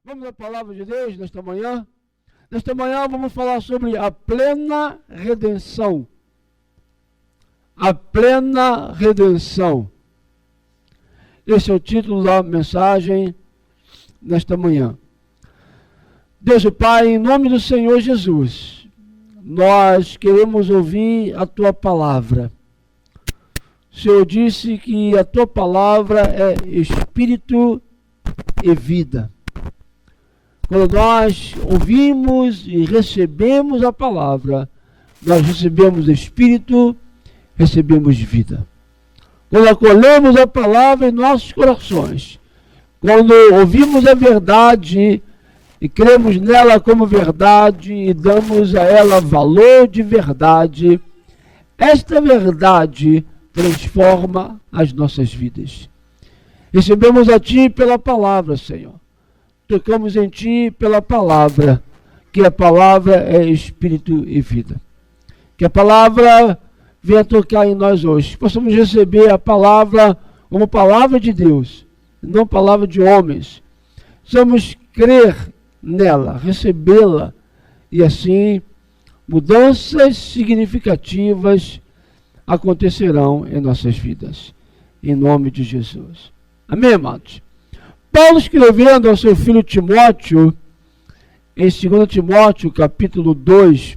Vamos à palavra de Deus nesta manhã? Nesta manhã vamos falar sobre a plena redenção. A plena redenção. Esse é o título da mensagem nesta manhã. Deus o Pai, em nome do Senhor Jesus, nós queremos ouvir a Tua palavra. O Senhor disse que a Tua palavra é espírito e vida. Quando nós ouvimos e recebemos a palavra, nós recebemos espírito, recebemos vida. Quando acolhemos a palavra em nossos corações, quando ouvimos a verdade e cremos nela como verdade e damos a ela valor de verdade, esta verdade transforma as nossas vidas. Recebemos a Ti pela palavra, Senhor. Tocamos em Ti pela palavra, que a palavra é espírito e vida. Que a palavra venha tocar em nós hoje. Que possamos receber a palavra como palavra de Deus, não palavra de homens. Precisamos crer nela, recebê-la, e assim mudanças significativas acontecerão em nossas vidas. Em nome de Jesus. Amém, amados? Paulo, escrevendo ao seu filho Timóteo, em 2 Timóteo, capítulo 2,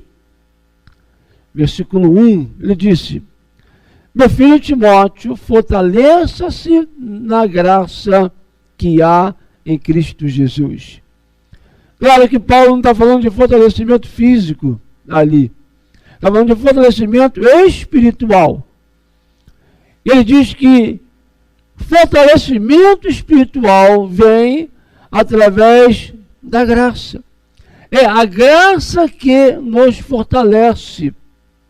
versículo 1, ele disse: meu filho Timóteo, fortaleça-se na graça que há em Cristo Jesus. Claro que Paulo não está falando de fortalecimento físico ali, está falando de fortalecimento espiritual. Ele diz que fortalecimento espiritual vem através da graça. É a graça que nos fortalece.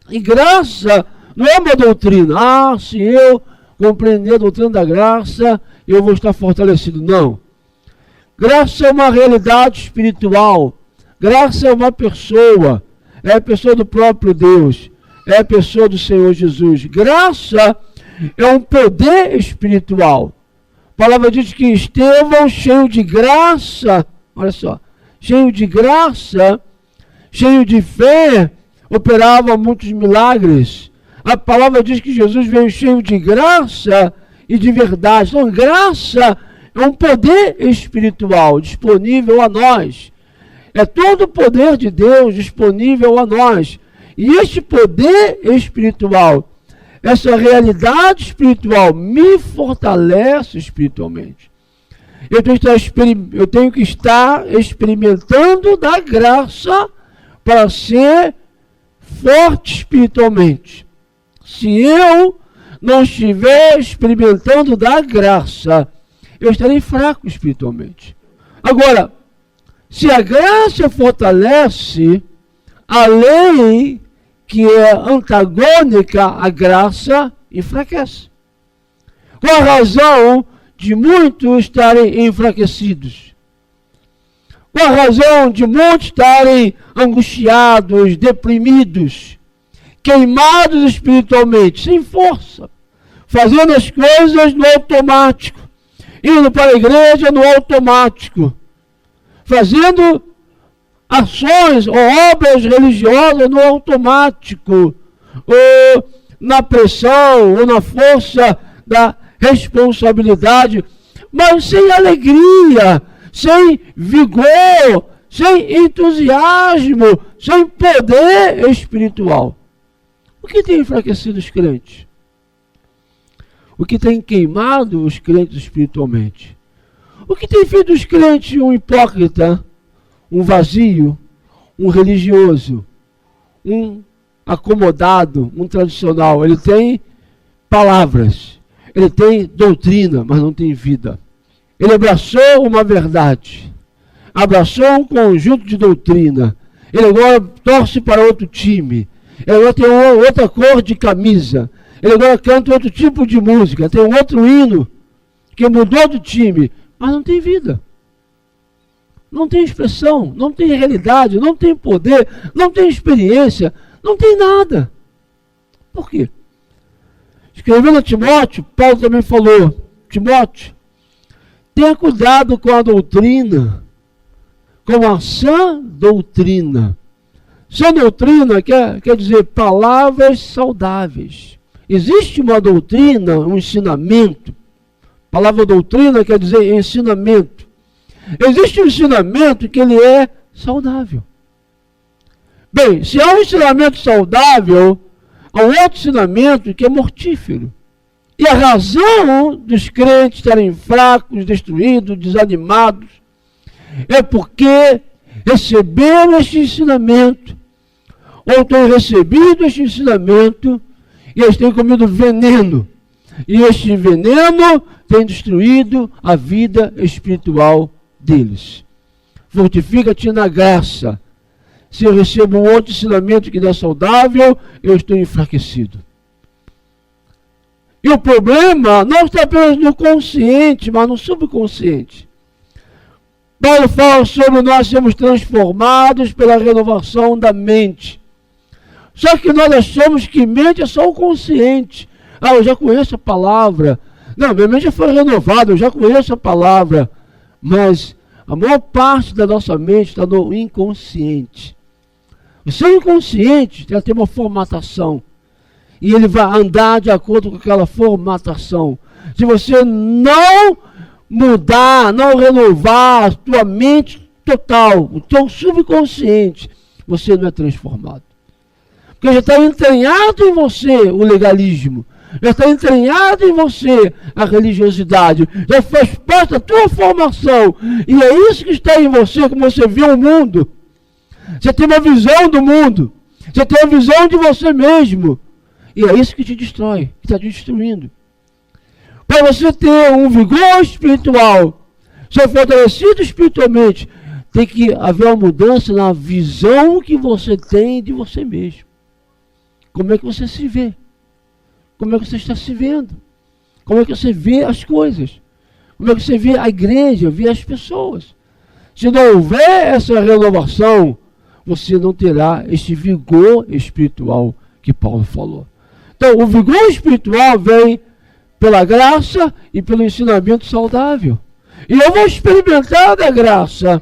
E graça não é uma doutrina. Se eu compreender a doutrina da graça, eu vou estar fortalecido. Não. Graça é uma realidade espiritual. Graça é uma pessoa. É a pessoa do próprio Deus. É a pessoa do Senhor Jesus. Graça é um poder espiritual. A palavra diz que Estevão, cheio de graça, olha só, cheio de graça, cheio de fé, operava muitos milagres. A palavra diz que Jesus veio cheio de graça e de verdade. Então, graça é um poder espiritual disponível a nós. É todo o poder de Deus disponível a nós. E este poder espiritual, essa realidade espiritual me fortalece espiritualmente. Eu tenho que estar experimentando da graça para ser forte espiritualmente. Se eu não estiver experimentando da graça, eu estarei fraco espiritualmente. Agora, se a graça fortalece, a lei que é antagônica à graça, enfraquece. Qual a razão de muitos estarem enfraquecidos? Qual a razão de muitos estarem angustiados, deprimidos, queimados espiritualmente, sem força, fazendo as coisas no automático, indo para a igreja no automático, fazendo ações ou obras religiosas no automático, ou na pressão, ou na força da responsabilidade, mas sem alegria, sem vigor, sem entusiasmo, sem poder espiritual. O que tem enfraquecido os crentes? O que tem queimado os crentes espiritualmente? O que tem feito os crentes um hipócrita, um vazio, um religioso, um acomodado, um tradicional? Ele tem palavras, ele tem doutrina, mas não tem vida. Ele abraçou uma verdade, abraçou um conjunto de doutrina, ele agora torce para outro time, ele agora tem outra cor de camisa, ele agora canta outro tipo de música, tem um outro hino que mudou do time, mas não tem vida. Não tem expressão, não tem realidade, não tem poder, não tem experiência, não tem nada. Por quê? Escrevendo a Timóteo, Paulo também falou: Timóteo, tenha cuidado com a doutrina, com a sã doutrina. Sã doutrina quer dizer palavras saudáveis. Existe uma doutrina, um ensinamento. A palavra doutrina quer dizer ensinamento. Existe um ensinamento que ele é saudável. Bem, se há um ensinamento saudável, há um outro ensinamento que é mortífero. E a razão dos crentes estarem fracos, destruídos, desanimados, é porque receberam este ensinamento, ou têm recebido este ensinamento, e eles têm comido veneno. E este veneno tem destruído a vida espiritual deles. Fortifica-te na graça. Se eu recebo um outro ensinamento que não é saudável, eu estou enfraquecido. E o problema não está apenas no consciente, mas no subconsciente. Paulo fala sobre nós sermos transformados pela renovação da mente. Só que nós achamos que mente é só o consciente. Ah, eu já conheço a palavra. Não, minha mente já foi renovada, eu já conheço a palavra. Mas a maior parte da nossa mente está no inconsciente. O seu inconsciente já tem uma formatação. E ele vai andar de acordo com aquela formatação. Se você não mudar, não renovar a tua mente total, o teu subconsciente, você não é transformado. Porque já está entranhado em você o legalismo. Já está entranhado em você a religiosidade. Já faz parte da tua formação. E é isso que está em você, como você vê o mundo. Você tem uma visão do mundo. Você tem uma visão de você mesmo. E é isso que te destrói, que está te destruindo. Para você ter um vigor espiritual, ser fortalecido espiritualmente, tem que haver uma mudança na visão que você tem de você mesmo. Como é que você se vê? Como é que você está se vendo? Como é que você vê as coisas? Como é que você vê a igreja, vê as pessoas? Se não houver essa renovação, você não terá este vigor espiritual que Paulo falou. Então, o vigor espiritual vem pela graça e pelo ensinamento saudável. E eu vou experimentar da graça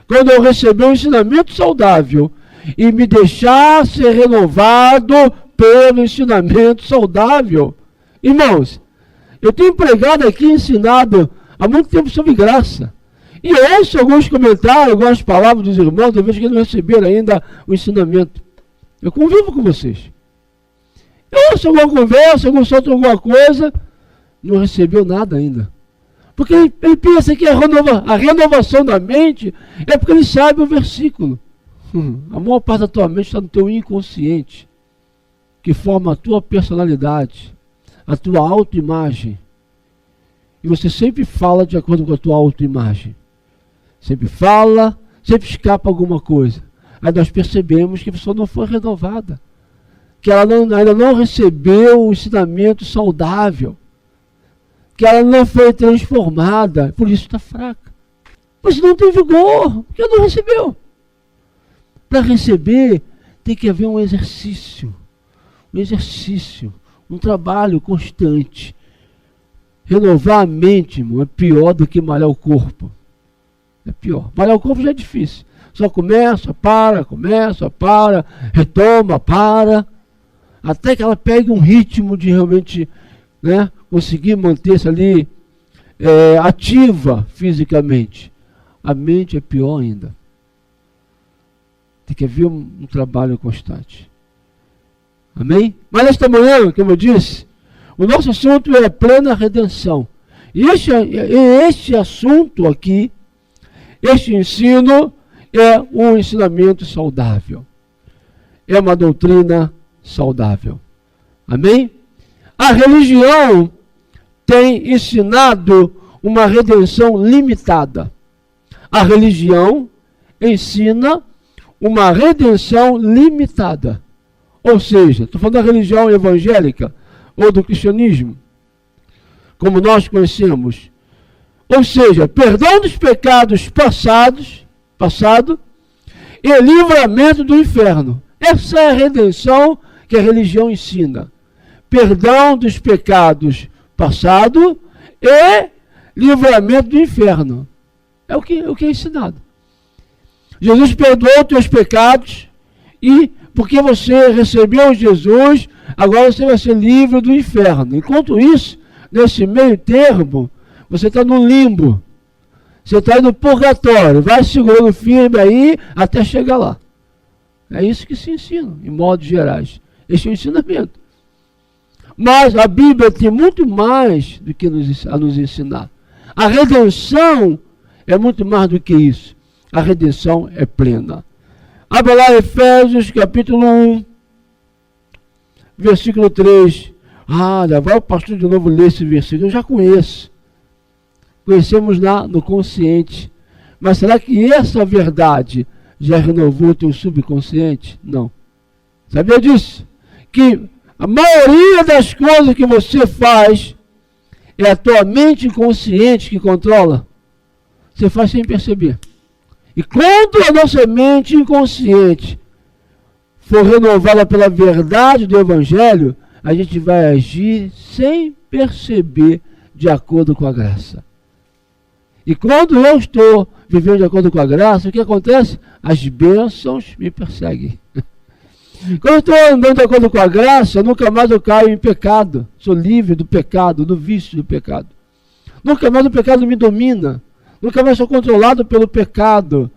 quando eu receber um ensinamento saudável e me deixar ser renovado pelo ensinamento saudável. Irmãos, eu tenho pregado aqui, ensinado há muito tempo sobre graça. E eu ouço alguns comentários, algumas palavras dos irmãos, talvez que não receberam ainda o ensinamento. Eu convivo com vocês. Eu ouço alguma conversa, algum solto alguma coisa, não recebeu nada ainda. Porque ele pensa que a renovação da mente é porque ele sabe o versículo. A maior parte da tua mente está no teu inconsciente, que forma a tua personalidade, a tua autoimagem. E você sempre fala de acordo com a tua autoimagem. Sempre fala, sempre escapa alguma coisa. Aí nós percebemos que a pessoa não foi renovada. Que ela ainda não recebeu o ensinamento saudável, que ela não foi transformada, por isso está fraca. Por isso não tem vigor, porque não recebeu. Para receber, tem que haver um exercício, um trabalho constante. Renovar a mente, irmão, é pior do que malhar o corpo. É pior. Malhar o corpo já é difícil. Só começa, para, retoma, para. Até que ela pegue um ritmo de realmente, né, conseguir manter-se ali ativa fisicamente. A mente é pior ainda. Tem que haver um trabalho constante. Amém? Mas nesta manhã, como eu disse, o nosso assunto é a plena redenção. E este assunto aqui, este ensino, é um ensinamento saudável. É uma doutrina saudável. Amém? A religião tem ensinado uma redenção limitada. A religião ensina uma redenção limitada. Ou seja, estou falando da religião evangélica ou do cristianismo, como nós conhecemos. Ou seja, perdão dos pecados passado e livramento do inferno. Essa é a redenção que a religião ensina. Perdão dos pecados passado e livramento do inferno. É o que é ensinado. Jesus perdoou os teus pecados e porque você recebeu Jesus, agora você vai ser livre do inferno. Enquanto isso, nesse meio termo, você está no limbo. Você está no purgatório. Vai segurando firme aí até chegar lá. É isso que se ensina, em modos gerais. Esse é o ensinamento. Mas a Bíblia tem muito mais do que a nos ensinar. A redenção é muito mais do que isso. A redenção é plena. Abra lá Efésios capítulo 1, versículo 3. Já vai o pastor de novo ler esse versículo. Eu já conheço. Conhecemos lá no consciente. Mas será que essa verdade já renovou o teu subconsciente? Não. Sabia disso? Que a maioria das coisas que você faz é a tua mente inconsciente que controla. Você faz sem perceber. E quando a nossa mente inconsciente for renovada pela verdade do Evangelho, a gente vai agir sem perceber de acordo com a graça. E quando eu estou vivendo de acordo com a graça, o que acontece? As bênçãos me perseguem. Quando eu estou andando de acordo com a graça, nunca mais eu caio em pecado. Sou livre do pecado, do vício do pecado. Nunca mais o pecado me domina. Nunca mais sou controlado pelo pecado.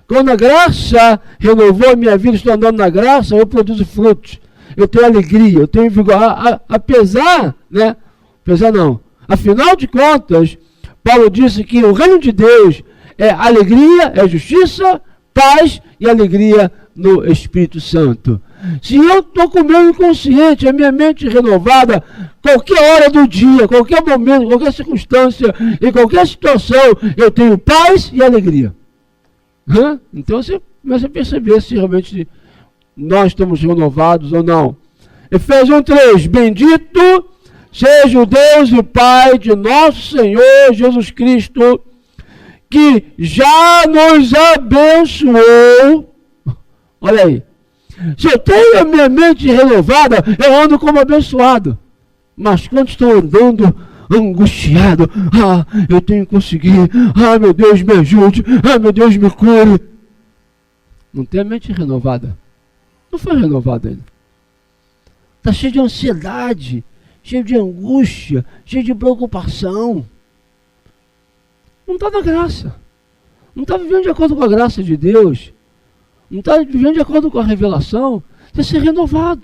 Quando a graça renovou a minha vida, estou andando na graça, eu produzo frutos. Eu tenho alegria, eu tenho vigor. Apesar não. Afinal de contas, Paulo disse que o reino de Deus é alegria, é justiça, paz e alegria no Espírito Santo. Se eu estou com o meu inconsciente, a minha mente renovada, qualquer hora do dia, qualquer momento, qualquer circunstância, em qualquer situação, eu tenho paz e alegria. Então você começa a perceber se realmente nós estamos renovados ou não. Efésios 1:3. Bendito seja o Deus e Pai de nosso Senhor Jesus Cristo, que já nos abençoou. Olha aí. Se eu tenho a minha mente renovada, eu ando como abençoado. Mas quando estou andando angustiado, eu tenho que conseguir, meu Deus, me ajude, meu Deus, me cure. Não tem a mente renovada. Não foi renovada ainda. Está cheio de ansiedade, cheio de angústia, cheio de preocupação. Não está na graça. Não está vivendo de acordo com a graça de Deus. Não está vivendo de acordo com a revelação. Tem que ser renovado.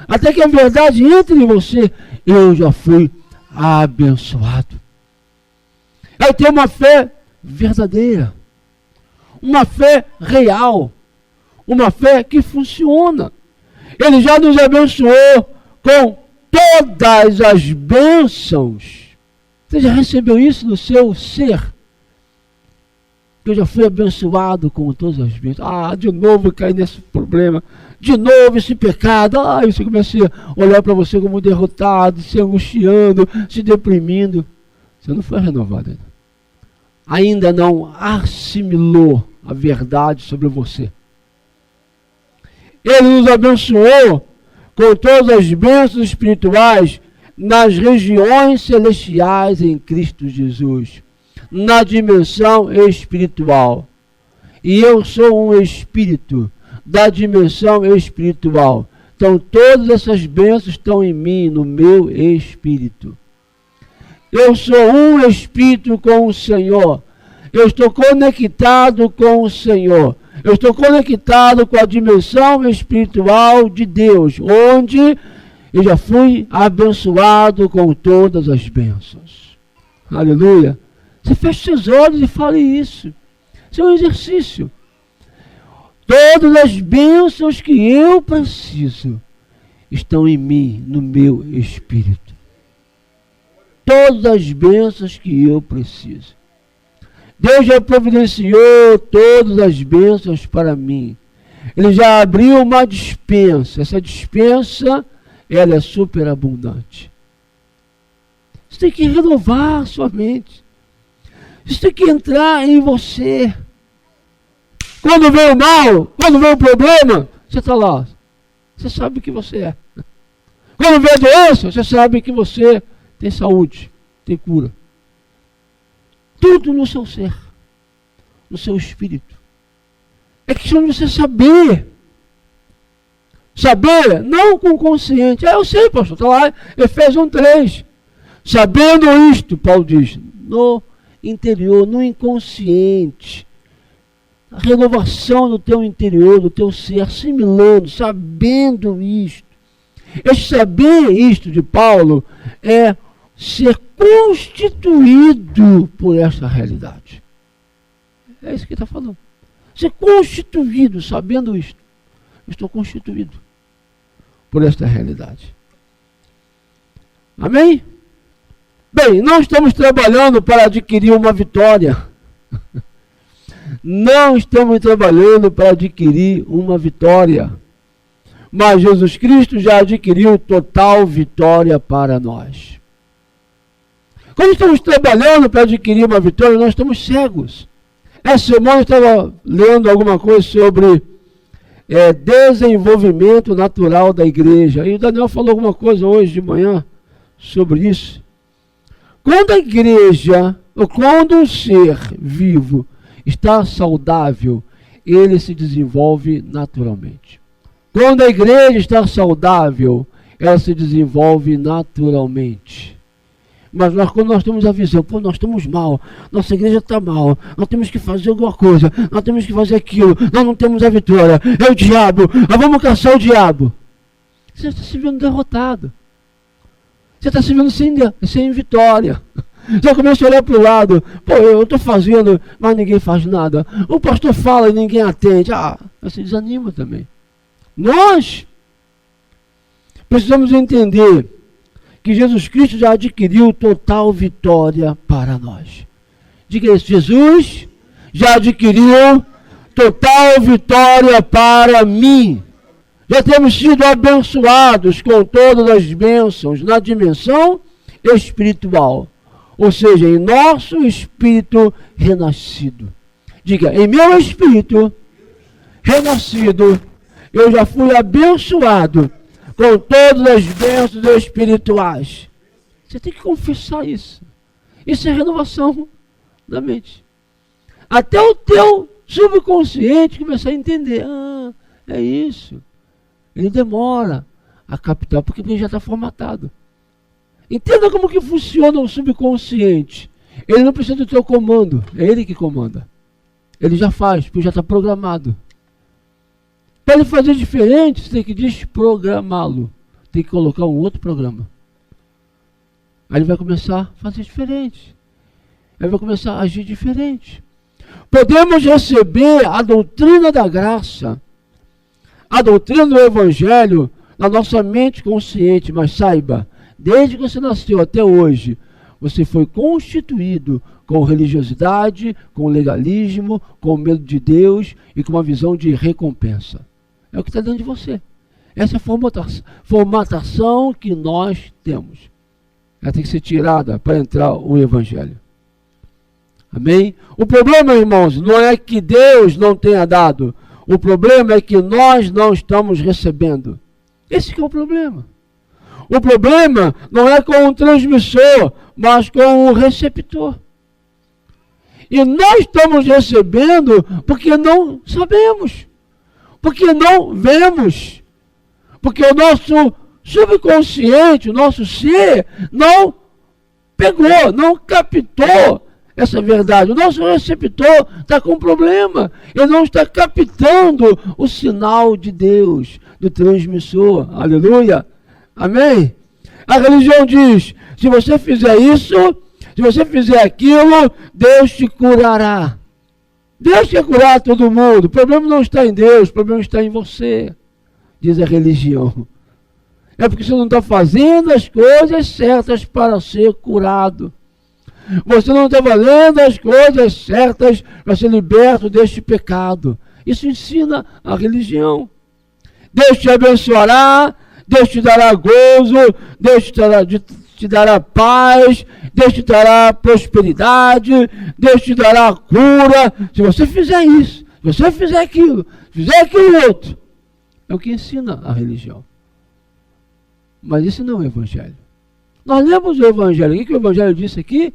Até que a verdade entre em você. Eu já fui abençoado. Aí tem uma fé verdadeira. Uma fé real. Uma fé que funciona. Ele já nos abençoou com todas as bênçãos. Você já recebeu isso no seu ser? Eu já fui abençoado com todas as bênçãos. De novo caí nesse problema. De novo esse pecado. Aí você começa a olhar para você como derrotado, se angustiando, se deprimindo. Você não foi renovado ainda. Ainda não assimilou a verdade sobre você. Ele nos abençoou com todas as bênçãos espirituais nas regiões celestiais em Cristo Jesus, na dimensão espiritual. E eu sou um espírito da dimensão espiritual. Então todas essas bênçãos estão em mim, no meu espírito. Eu sou um espírito com o Senhor. Eu estou conectado com o Senhor. Eu estou conectado com a dimensão espiritual de Deus, onde eu já fui abençoado com todas as bênçãos. Aleluia. Você fecha seus olhos e fale isso. Isso é um exercício. Todas as bênçãos que eu preciso estão em mim, no meu espírito. Todas as bênçãos que eu preciso. Deus já providenciou todas as bênçãos para mim. Ele já abriu uma despensa. Essa despensa, ela é superabundante. Você tem que renovar a sua mente. Isso tem que entrar em você. Quando vem o mal, quando vem o problema, você está lá. Você sabe que você é. Quando vem a doença, você sabe que você tem saúde, tem cura. Tudo no seu ser, no seu espírito. É questão de você saber. Saber, não com consciente. Eu sei, pastor, está lá, Efésios 1:3. Sabendo isto, Paulo diz, no interior, no inconsciente. A renovação do teu interior, do teu ser, assimilando, sabendo isto. Este saber isto de Paulo é ser constituído por esta realidade. É isso que ele está falando. Ser constituído, sabendo isto. Eu estou constituído por esta realidade. Amém? Bem, não estamos trabalhando para adquirir uma vitória. Não estamos trabalhando para adquirir uma vitória. Mas Jesus Cristo já adquiriu total vitória para nós. Quando estamos trabalhando para adquirir uma vitória, nós estamos cegos. Essa semana eu estava lendo alguma coisa sobre desenvolvimento natural da igreja. E o Daniel falou alguma coisa hoje de manhã sobre isso. Quando a igreja, ou quando um ser vivo está saudável, ele se desenvolve naturalmente. Quando a igreja está saudável, ela se desenvolve naturalmente. Mas quando nós temos a visão, nós estamos mal, nossa igreja está mal, nós temos que fazer alguma coisa, nós temos que fazer aquilo, nós não temos a vitória, é o diabo, nós vamos caçar o diabo. Você está se vendo derrotado. Você está se vendo sem vitória. Você começa a olhar para o lado, eu estou fazendo, mas ninguém faz nada. O pastor fala e ninguém atende. Você desanima também. Nós precisamos entender que Jesus Cristo já adquiriu total vitória para nós. Diga isso, Jesus já adquiriu total vitória para mim. Já temos sido abençoados com todas as bênçãos na dimensão espiritual. Ou seja, em nosso espírito renascido. Diga, em meu espírito renascido, eu já fui abençoado com todas as bênçãos espirituais. Você tem que confessar isso. Isso é renovação da mente. Até o teu subconsciente começar a entender. É isso. Ele demora a captar, porque ele já está formatado. Entenda como que funciona o subconsciente. Ele não precisa do teu comando, é ele que comanda. Ele já faz, porque já está programado. Para ele fazer diferente, você tem que desprogramá-lo. Tem que colocar um outro programa. Aí ele vai começar a fazer diferente. Ele vai começar a agir diferente. Podemos receber a doutrina da graça, a doutrina do Evangelho, na nossa mente consciente, mas saiba, desde que você nasceu até hoje, você foi constituído com religiosidade, com legalismo, com medo de Deus e com uma visão de recompensa. É o que está dentro de você. Essa é a formatação que nós temos. Ela tem que ser tirada para entrar o Evangelho. Amém? O problema, irmãos, não é que Deus não tenha dado. O problema é que nós não estamos recebendo. Esse que é o problema. O problema não é com o transmissor, mas com o receptor. E nós estamos recebendo porque não sabemos, porque não vemos, porque o nosso subconsciente, o nosso ser, não pegou, não captou essa verdade. O nosso receptor está com problema, ele não está captando o sinal de Deus, do transmissor. Aleluia! Amém? A religião diz, se você fizer isso, se você fizer aquilo, Deus te curará. Deus quer curar todo mundo. O problema não está em Deus, o problema está em você, diz a religião. É porque você não está fazendo as coisas certas para ser curado. Você não está fazendo as coisas certas para ser liberto deste pecado. Isso ensina a religião. Deus te abençoará, Deus te dará gozo, Deus te dará paz, Deus te dará prosperidade, Deus te dará cura. Se você fizer isso, se você fizer aquilo, fizer aquilo outro. É o que ensina a religião. Mas isso não é o Evangelho. Nós lemos o Evangelho. O que o Evangelho disse aqui?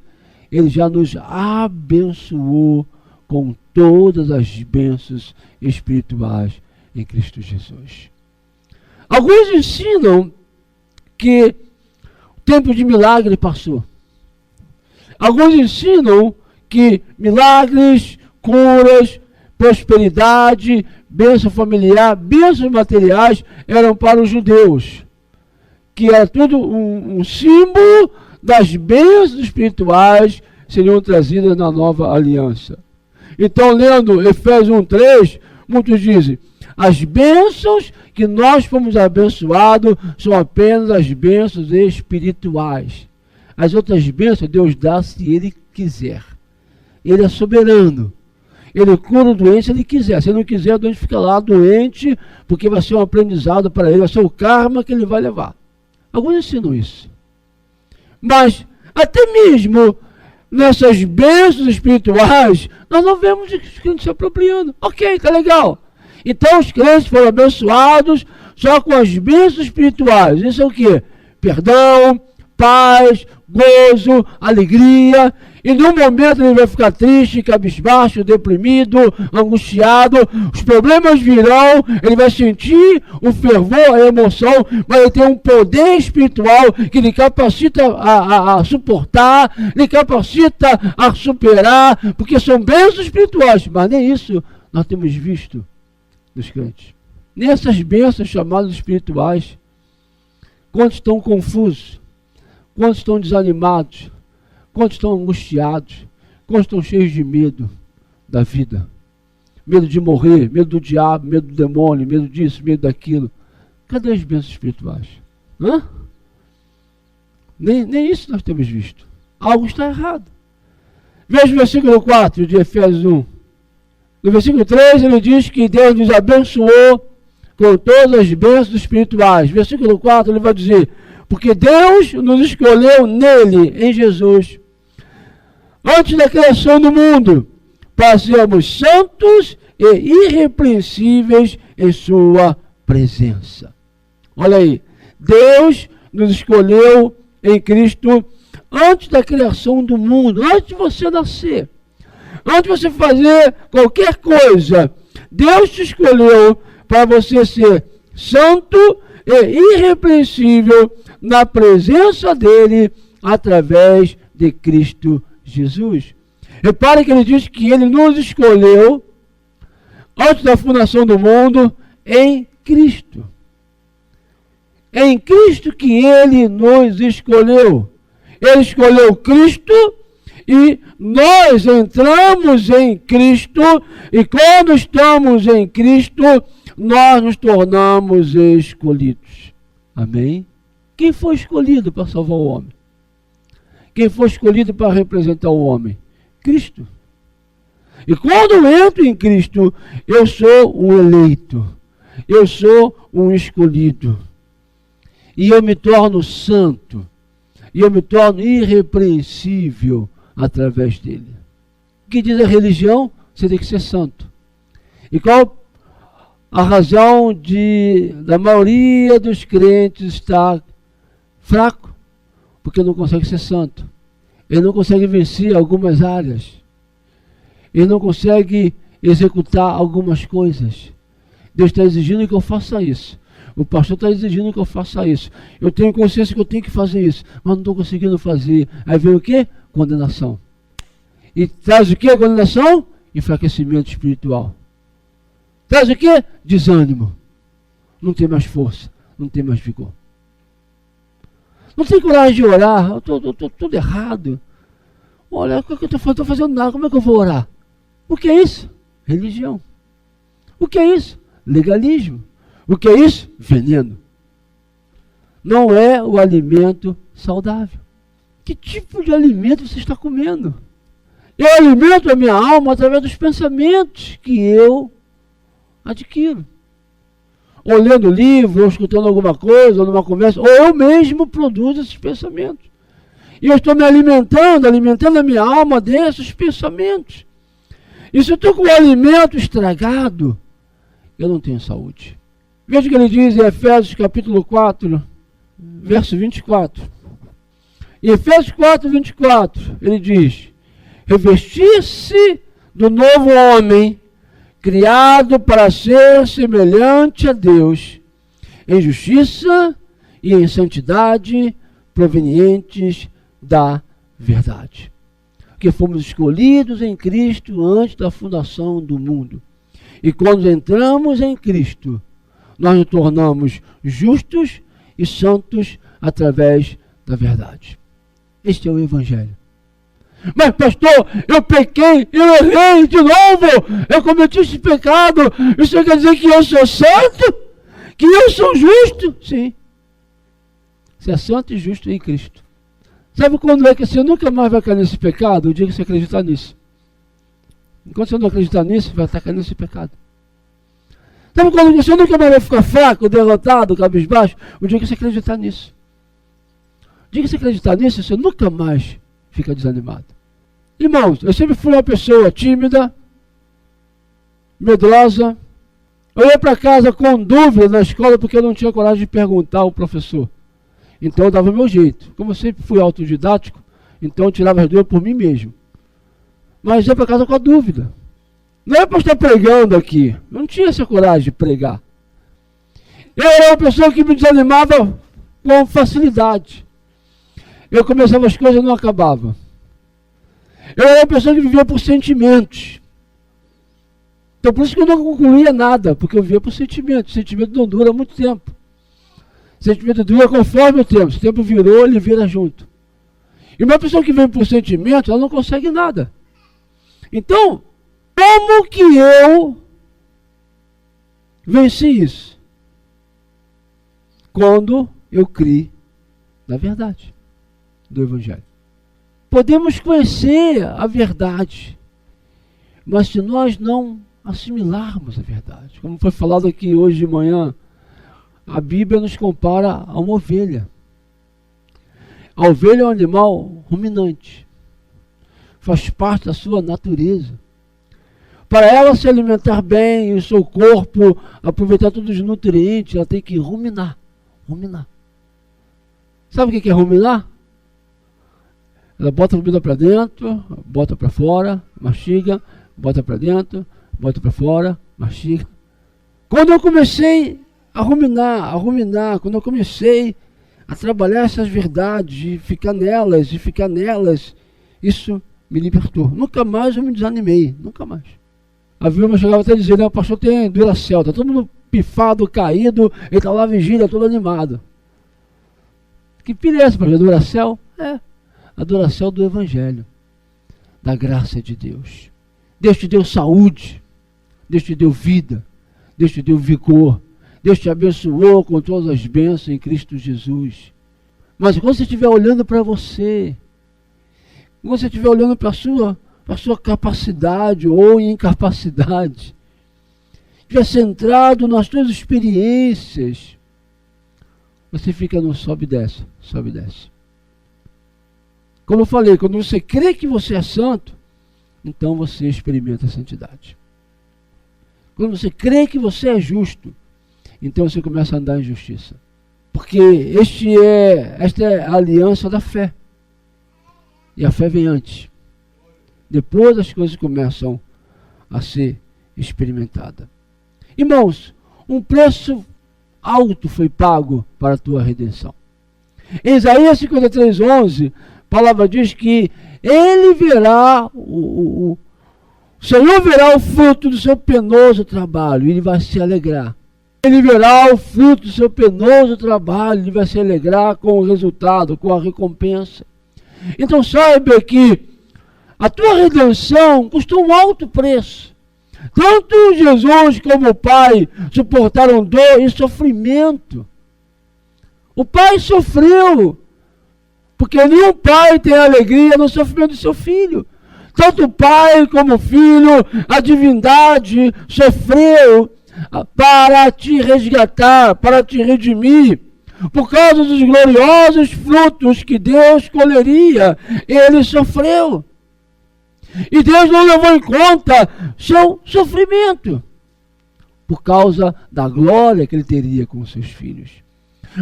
Ele já nos abençoou com todas as bênçãos espirituais em Cristo Jesus. Alguns ensinam que o tempo de milagre passou. Alguns ensinam que milagres, curas, prosperidade, bênção familiar, bênçãos materiais eram para os judeus, que era tudo um símbolo das bênçãos espirituais que seriam trazidas na nova aliança. Então, lendo Efésios 1:3, muitos dizem, as bênçãos que nós fomos abençoados são apenas as bênçãos espirituais. As outras bênçãos Deus dá se Ele quiser. Ele é soberano. Ele cura o doente se Ele quiser. Se Ele não quiser, o doente fica lá doente, porque vai ser um aprendizado para ele, vai ser o karma que ele vai levar. Alguns ensinam isso. Mas, até mesmo nessas bênçãos espirituais, nós não vemos os crentes se apropriando. Ok, tá legal. Então os crentes foram abençoados só com as bênçãos espirituais. Isso é o quê? Perdão, paz, gozo, alegria. E num momento ele vai ficar triste, cabisbaixo, deprimido, angustiado. Os problemas virão, ele vai sentir o fervor, a emoção, mas ele tem um poder espiritual que lhe capacita a suportar, lhe capacita a superar, porque são bênçãos espirituais. Mas nem isso nós temos visto dos crentes. Nessas bênçãos chamadas espirituais, quantos estão confusos, quantos estão desanimados, quantos estão angustiados, quantos estão cheios de medo da vida, medo de morrer, medo do diabo, medo do demônio, medo disso, medo daquilo. Cadê as bênçãos espirituais? Hã? Nem isso nós temos visto. Algo está errado. Veja o versículo 4 de Efésios 1. No versículo 3 ele diz que Deus nos abençoou com todas as bênçãos espirituais. Versículo 4 ele vai dizer, porque Deus nos escolheu nele, em Jesus, antes da criação do mundo, para sermos santos e irrepreensíveis em sua presença. Olha aí, Deus nos escolheu em Cristo antes da criação do mundo, antes de você nascer. Antes de você fazer qualquer coisa, Deus te escolheu para você ser santo e irrepreensível na presença dele através de Cristo Jesus. Repare que ele diz que ele nos escolheu antes da fundação do mundo em Cristo. É em Cristo que ele nos escolheu. Ele escolheu Cristo e nós entramos em Cristo, e quando estamos em Cristo, nós nos tornamos escolhidos. Amém? Quem foi escolhido para salvar o homem? Quem foi escolhido para representar o homem? Cristo. E quando eu entro em Cristo, eu sou um eleito, eu sou um escolhido, e eu me torno santo, e eu me torno irrepreensível através dele. O que diz a religião? Você tem que ser santo. E qual a razão da maioria dos crentes estar fraco? Porque não consegue ser santo. Ele não consegue vencer algumas áreas. Ele não consegue executar algumas coisas. Deus está exigindo que eu faça isso. O pastor está exigindo que eu faça isso. Eu tenho consciência que eu tenho que fazer isso, mas não estou conseguindo fazer. Aí vem o quê? Condenação. E traz o quê? Condenação? Enfraquecimento espiritual. Traz o quê? Desânimo. Não tem mais força, não tem mais vigor. Não tem coragem de orar. Eu estou tudo errado. Olha, o que eu estou fazendo? Não estou fazendo nada. Como é que eu vou orar? O que é isso? Religião. O que é isso? Legalismo. O que é isso? Veneno. Não é o alimento saudável. Que tipo de alimento você está comendo? Eu alimento a minha alma através dos pensamentos que eu adquiro. Ou lendo livro, ou escutando alguma coisa, ou numa conversa, ou eu mesmo produzo esses pensamentos. E eu estou me alimentando a minha alma desses pensamentos. E se eu estou com o alimento estragado, eu não tenho saúde. Veja o que ele diz em Efésios capítulo 4, verso 24. Em Efésios 4, 24, ele diz, revestir-se do novo homem, criado para ser semelhante a Deus, em justiça e em santidade provenientes da verdade. Que fomos escolhidos em Cristo antes da fundação do mundo. E quando entramos em Cristo, nós nos tornamos justos e santos através da verdade. Este é o Evangelho. Mas, pastor, eu pequei, eu errei de novo, eu cometi esse pecado, isso quer dizer que eu sou santo? Que eu sou justo? Sim. Você é santo e justo em Cristo. Sabe quando é que você nunca mais vai cair nesse pecado? O dia que você acreditar nisso. Enquanto você não acreditar nisso, vai estar caindo nesse pecado. Sabe quando você nunca mais vai ficar fraco, derrotado, cabisbaixo? O dia que você acreditar nisso. O dia que você acreditar nisso, você nunca mais fica desanimado. Irmãos, eu sempre fui uma pessoa tímida, medrosa. Eu ia para casa com dúvida na escola porque eu não tinha coragem de perguntar ao professor. Então eu dava o meu jeito. Como eu sempre fui autodidático, então eu tirava as dúvidas por mim mesmo. Mas ia para casa com a dúvida. Não é para estar pregando aqui. Eu não tinha essa coragem de pregar. Eu era uma pessoa que me desanimava com facilidade. Eu começava as coisas e não acabava. Eu era uma pessoa que vivia por sentimentos. Então por isso que eu não concluía nada, porque eu vivia por sentimentos. O sentimento não dura muito tempo. O sentimento dura conforme o tempo. Se o tempo virou, ele vira junto. E uma pessoa que vem por sentimento, ela não consegue nada. Então, como que eu venci isso? Quando eu criei na verdade do Evangelho. Podemos conhecer a verdade, mas se nós não assimilarmos a verdade, como foi falado aqui hoje de manhã, a Bíblia nos compara a uma ovelha. A ovelha é um animal ruminante, faz parte da sua natureza. Para ela se alimentar bem, o seu corpo aproveitar todos os nutrientes, ela tem que ruminar. Ruminar. Sabe o que é ruminar? Ela bota a comida para dentro, bota para fora, mastiga, bota para dentro, bota para fora, mastiga. Quando eu comecei a ruminar, quando eu comecei a trabalhar essas verdades, e ficar nelas, isso me libertou. Nunca mais eu me desanimei, nunca mais. A Vilma chegava até a dizer, o pastor tem Duracell, tá todo mundo pifado, caído, ele está lá vigília, todo animado. Que pilha é essa, pastor? Duracell? É, a Duracell do Evangelho, da graça de Deus. Deus te deu saúde, Deus te deu vida, Deus te deu vigor, Deus te abençoou com todas as bênçãos em Cristo Jesus. Mas quando você estiver olhando para você, quando você estiver olhando para a sua capacidade ou incapacidade, estiver centrado nas suas experiências, você fica no sobe e desce, sobe e desce. Como eu falei, quando você crê que você é santo, então você experimenta a santidade. Quando você crê que você é justo, então você começa a andar em justiça. Porque esta é a aliança da fé. E a fé vem antes. Depois as coisas começam a ser experimentadas. Irmãos, um preço alto foi pago para a tua redenção. Em Isaías 53:11, a palavra diz que ele verá, o Senhor verá o fruto do seu penoso trabalho, e ele vai se alegrar. Ele verá o fruto do seu penoso trabalho, ele vai se alegrar com o resultado, com a recompensa. Então saiba que a tua redenção custou um alto preço. Tanto Jesus como o Pai suportaram dor e sofrimento. O Pai sofreu, porque nenhum pai tem alegria no sofrimento do seu filho. Tanto o Pai como o Filho, a divindade sofreu para te resgatar, para te redimir. Por causa dos gloriosos frutos que Deus colheria, ele sofreu. E Deus não levou em conta seu sofrimento, por causa da glória que ele teria com seus filhos.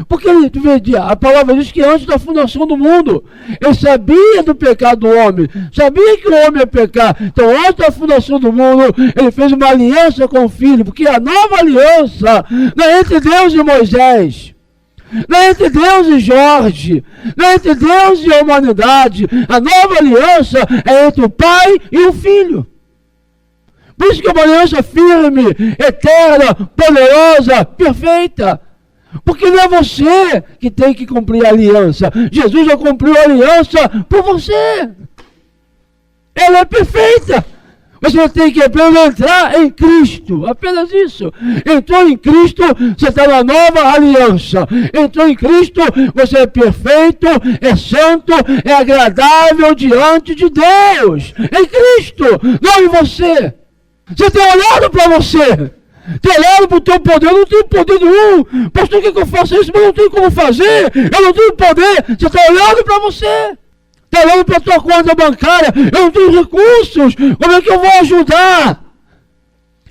Porque a palavra diz que antes da fundação do mundo, ele sabia do pecado do homem, sabia que o homem ia pecar. Então, antes da fundação do mundo, ele fez uma aliança com o Filho, porque a nova aliança não é entre Deus e Moisés, não é entre Deus e Jorge, não é entre Deus e a humanidade. A nova aliança é entre o Pai e o Filho. Por isso que é uma aliança firme, eterna, poderosa, perfeita. Porque não é você que tem que cumprir a aliança. Jesus já cumpriu a aliança por você. Ela é perfeita. Você tem que apenas entrar em Cristo. Apenas isso. Entrou em Cristo, você está na nova aliança. Entrou em Cristo, você é perfeito, é santo, é agradável diante de Deus. Em Cristo, não em você. Você tem olhado para você. Tem olhado para o teu poder. Eu não tenho poder nenhum. Pastor, o que eu faço isso? Mas eu não tenho como fazer. Eu não tenho poder. Você está olhando para você. Está olhando para a tua conta bancária. Eu não tenho recursos. Como é que eu vou ajudar?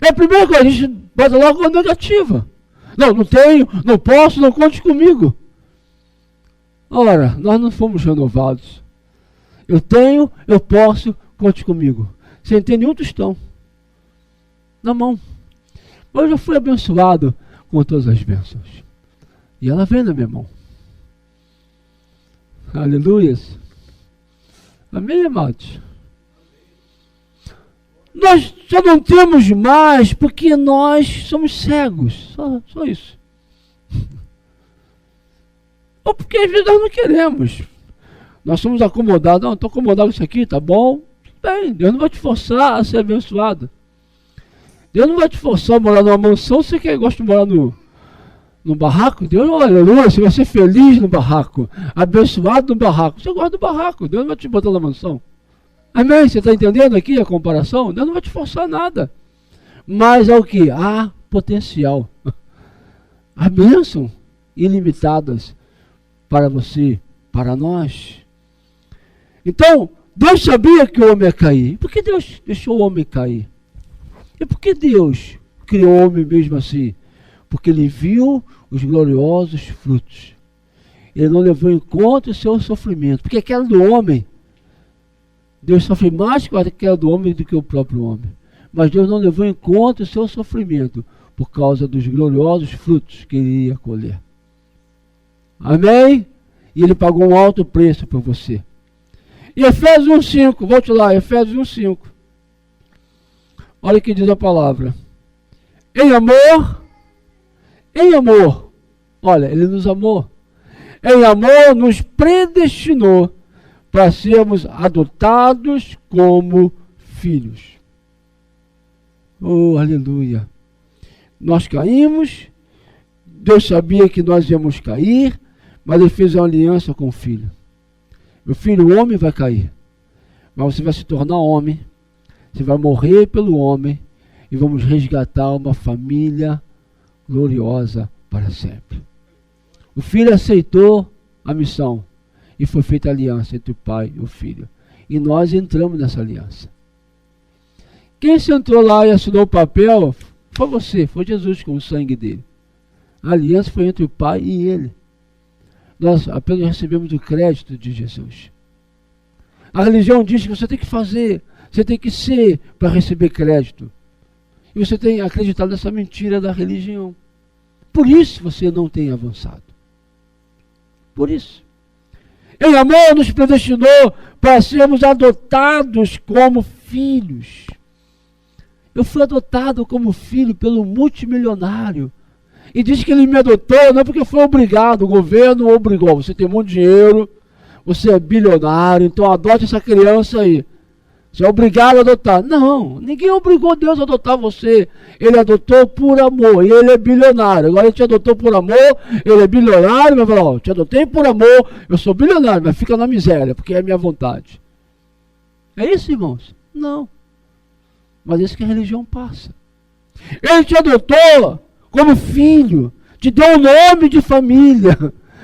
É a primeira coisa. A gente bota logo uma negativa. Não tenho, não posso, não conte comigo. Ora, nós não fomos renovados. Eu tenho, eu posso, conte comigo. Sem ter nenhum tostão na mão. Mas eu já fui abençoado com todas as bênçãos. E ela vem na minha mão. Aleluias. Amém, amados? Nós só não temos mais porque nós somos cegos. Só isso. Ou porque às vezes nós não queremos. Nós somos acomodados. Não, estou acomodado com isso aqui, tá bom? Bem, Deus não vai te forçar a ser abençoado. Deus não vai te forçar a morar numa mansão se você gosta de morar no barraco. Deus, aleluia, você vai ser feliz no barraco, abençoado no barraco. Você gosta do barraco, Deus não vai te botar na mansão. Amém? Você está entendendo aqui a comparação? Deus não vai te forçar nada. Mas é o que? Há potencial. Há bênçãos ilimitadas para você, para nós. Então, Deus sabia que o homem ia cair. Por que Deus deixou o homem cair? E por que Deus criou o homem mesmo assim? Porque ele viu os gloriosos frutos. Ele não levou em conta o seu sofrimento. Porque aquela do homem, Deus sofre mais com aquela do homem do que o próprio homem. Mas Deus não levou em conta o seu sofrimento por causa dos gloriosos frutos que ele ia colher. Amém? E ele pagou um alto preço por você. E Efésios 1,5, volte lá, Efésios 1,5. Olha o que diz a palavra. Em amor, olha, ele nos amou. Em amor nos predestinou para sermos adotados como filhos. Oh, aleluia. Nós caímos, Deus sabia que nós íamos cair, mas ele fez uma aliança com o filho. Meu filho, o homem vai cair, mas você vai se tornar homem. Você vai morrer pelo homem e vamos resgatar uma família gloriosa para sempre. O filho aceitou a missão e foi feita a aliança entre o pai e o filho. E nós entramos nessa aliança. Quem sentou lá e assinou o papel foi você, foi Jesus com o sangue dele. A aliança foi entre o pai e ele. Nós apenas recebemos o crédito de Jesus. A religião diz que você tem que fazer, você tem que ser para receber crédito. E você tem acreditado nessa mentira da religião. Por isso você não tem avançado. Por isso. Em amor nos predestinou para sermos adotados como filhos. Eu fui adotado como filho pelo multimilionário. E diz que ele me adotou não porque foi obrigado, o governo obrigou. Você tem muito dinheiro, você é bilionário, então adote essa criança aí. Você é obrigado a adotar. Não, ninguém obrigou Deus a adotar você. Ele adotou por amor, e ele é bilionário. Agora ele te adotou por amor, ele é bilionário, mas fala, ó, te adotei por amor, eu sou bilionário, mas fica na miséria, porque é a minha vontade. É isso, irmãos? Não. Mas é isso que a religião passa. Ele te adotou como filho, te deu um nome de família.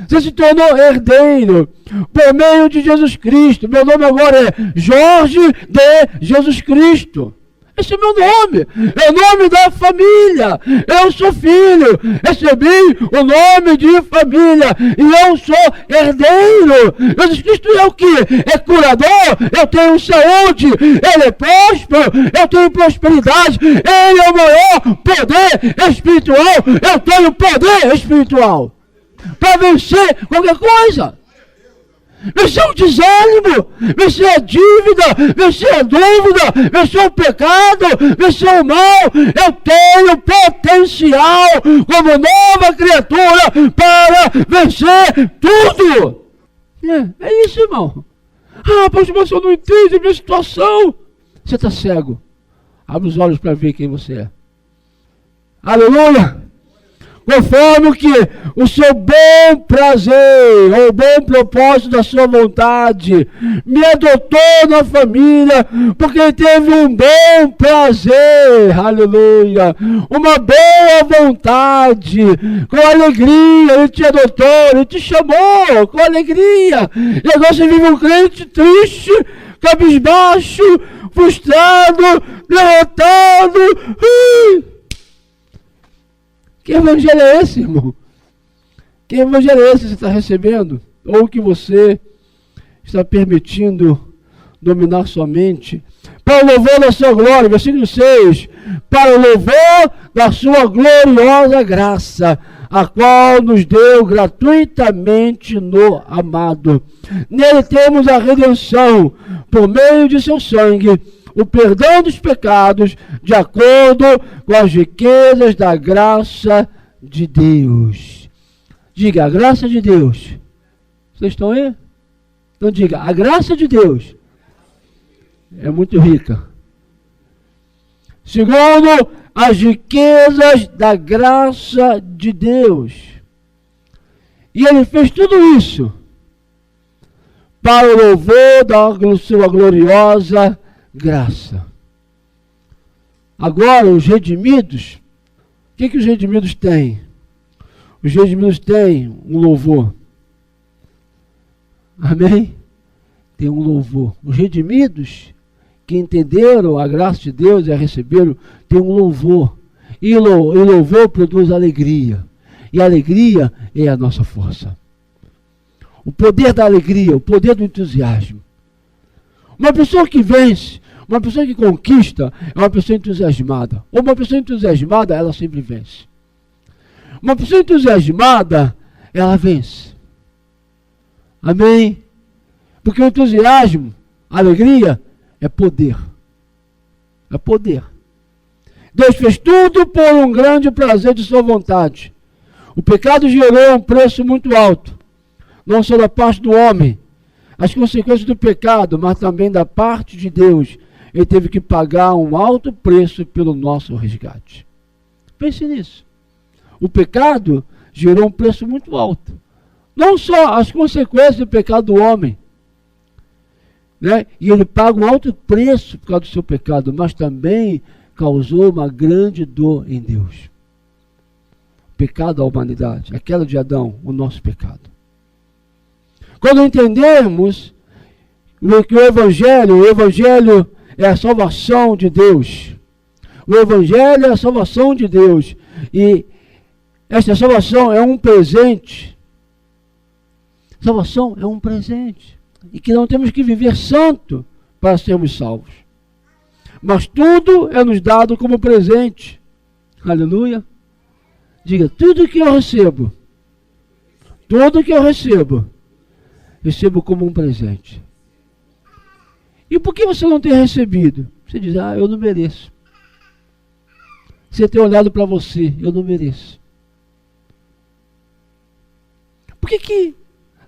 Você se tornou herdeiro por meio de Jesus Cristo. Meu nome agora é Jorge de Jesus Cristo. Esse é meu nome, é o nome da família. Eu sou filho, recebi o nome de família e eu sou herdeiro. Jesus Cristo é o quê? É curador, eu tenho saúde, Ele é próspero, eu tenho prosperidade, Ele é o maior poder espiritual, eu tenho poder espiritual para vencer qualquer coisa. Vencer o desânimo, vencer a dívida, vencer a dúvida, vencer o pecado, vencer o mal. Eu tenho potencial como nova criatura para vencer tudo. É isso, irmão. Pastor, mas eu não entendo a minha situação. Você está cego. Abre os olhos para ver quem você é. Aleluia. Conforme que o seu bom prazer, ou o bom propósito da sua vontade, me adotou na família, porque ele teve um bom prazer, aleluia, uma boa vontade, com alegria, ele te adotou, ele te chamou, com alegria, e agora você vive um crente triste, cabisbaixo, frustrado, derrotado. Que evangelho é esse, irmão? Que evangelho é esse que você está recebendo? Ou que você está permitindo dominar sua mente? Para o louvor da sua glória, versículo 6. Para o louvor da sua gloriosa graça, a qual nos deu gratuitamente no amado. Nele temos a redenção, por meio de seu sangue, o perdão dos pecados, de acordo com as riquezas da graça de Deus. Diga, a graça de Deus. Vocês estão aí? Então diga, a graça de Deus é muito rica. Segundo as riquezas da graça de Deus. E ele fez tudo isso para o louvor da sua gloriosa graça. Agora, os redimidos, o que os redimidos têm? Os redimidos têm um louvor. Amém? Tem um louvor. Os redimidos, que entenderam a graça de Deus e a receberam, têm um louvor. E louvor produz alegria. E a alegria é a nossa força. O poder da alegria, o poder do entusiasmo. Uma pessoa que vence, uma pessoa que conquista, é uma pessoa entusiasmada. Ou uma pessoa entusiasmada, ela sempre vence. Uma pessoa entusiasmada, ela vence. Amém? Porque o entusiasmo, a alegria, é poder. É poder. Deus fez tudo por um grande prazer de sua vontade. O pecado gerou um preço muito alto, não só da parte do homem, as consequências do pecado, mas também da parte de Deus. Ele teve que pagar um alto preço pelo nosso resgate. Pense nisso. O pecado gerou um preço muito alto. Não só as consequências do pecado do homem, né? E ele paga um alto preço por causa do seu pecado, mas também causou uma grande dor em Deus. O pecado da humanidade, a queda de Adão, o nosso pecado. Quando entendermos que o Evangelho é a salvação de Deus. O Evangelho é a salvação de Deus. E esta salvação é um presente. Salvação é um presente. E que não temos que viver santo para sermos salvos. Mas tudo é nos dado como presente. Aleluia. Diga, tudo que eu recebo, recebo como um presente. E por que você não tem recebido? Você diz, eu não mereço. Você tem olhado para você, eu não mereço. Por que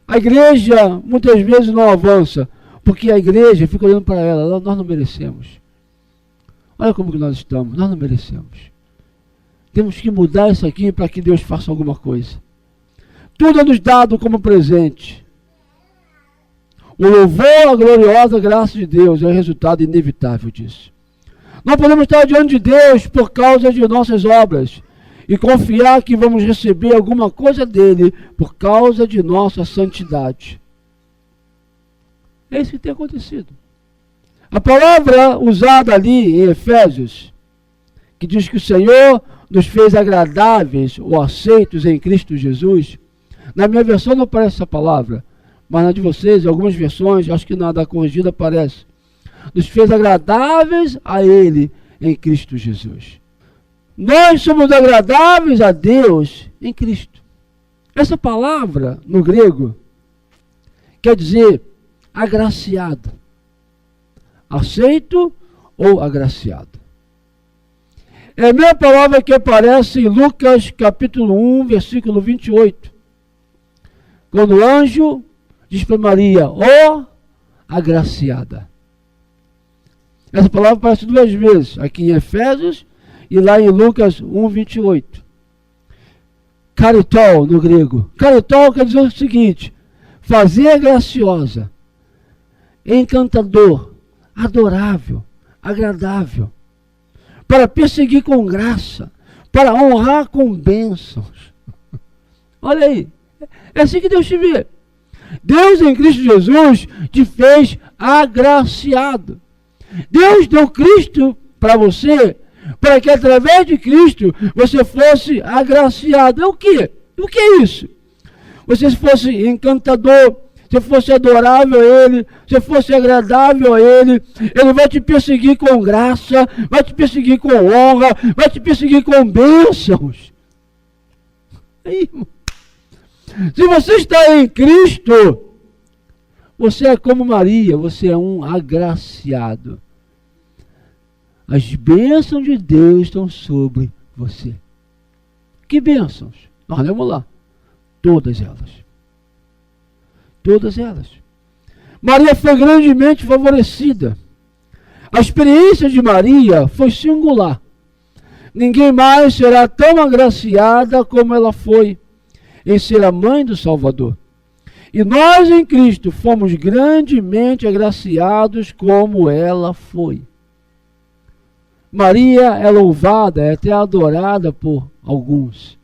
a igreja muitas vezes não avança? Porque a igreja fica olhando para ela, nós não merecemos. Olha como que nós estamos, nós não merecemos. Temos que mudar isso aqui para que Deus faça alguma coisa. Tudo é nos dado como presente. O louvor à gloriosa graça de Deus é o resultado inevitável disso. Não podemos estar diante de Deus por causa de nossas obras e confiar que vamos receber alguma coisa dele por causa de nossa santidade. É isso que tem acontecido. A palavra usada ali em Efésios, que diz que o Senhor nos fez agradáveis ou aceitos em Cristo Jesus, na minha versão não aparece essa palavra, mas na de vocês, em algumas versões, acho que na da corrigida aparece. Nos fez agradáveis a Ele em Cristo Jesus. Nós somos agradáveis a Deus em Cristo. Essa palavra, no grego, quer dizer agraciado. Aceito ou agraciado. É a mesma palavra que aparece em Lucas capítulo 1, versículo 28. Quando o anjo diz para Maria, ó agraciada. Essa palavra aparece duas vezes, aqui em Efésios e lá em Lucas 1, 28. Caritol, no grego. Caritol quer dizer o seguinte, fazer graciosa, encantador, adorável, agradável, para perseguir com graça, para honrar com bênçãos. Olha aí, é assim que Deus te vê. Deus em Cristo Jesus te fez agraciado. Deus deu Cristo para você, para que através de Cristo você fosse agraciado. É o quê? O que é isso? Você fosse encantador, você fosse adorável a Ele, você fosse agradável a Ele, Ele vai te perseguir com graça, vai te perseguir com honra, vai te perseguir com bênçãos. Aí, irmão. Se você está em Cristo, você é como Maria, você é um agraciado. As bênçãos de Deus estão sobre você. Que bênçãos? Nós lemos lá. Todas elas. Todas elas. Maria foi grandemente favorecida. A experiência de Maria foi singular. Ninguém mais será tão agraciada como ela foi em ser a mãe do Salvador. E nós em Cristo fomos grandemente agraciados como ela foi. Maria é louvada, é até adorada por alguns.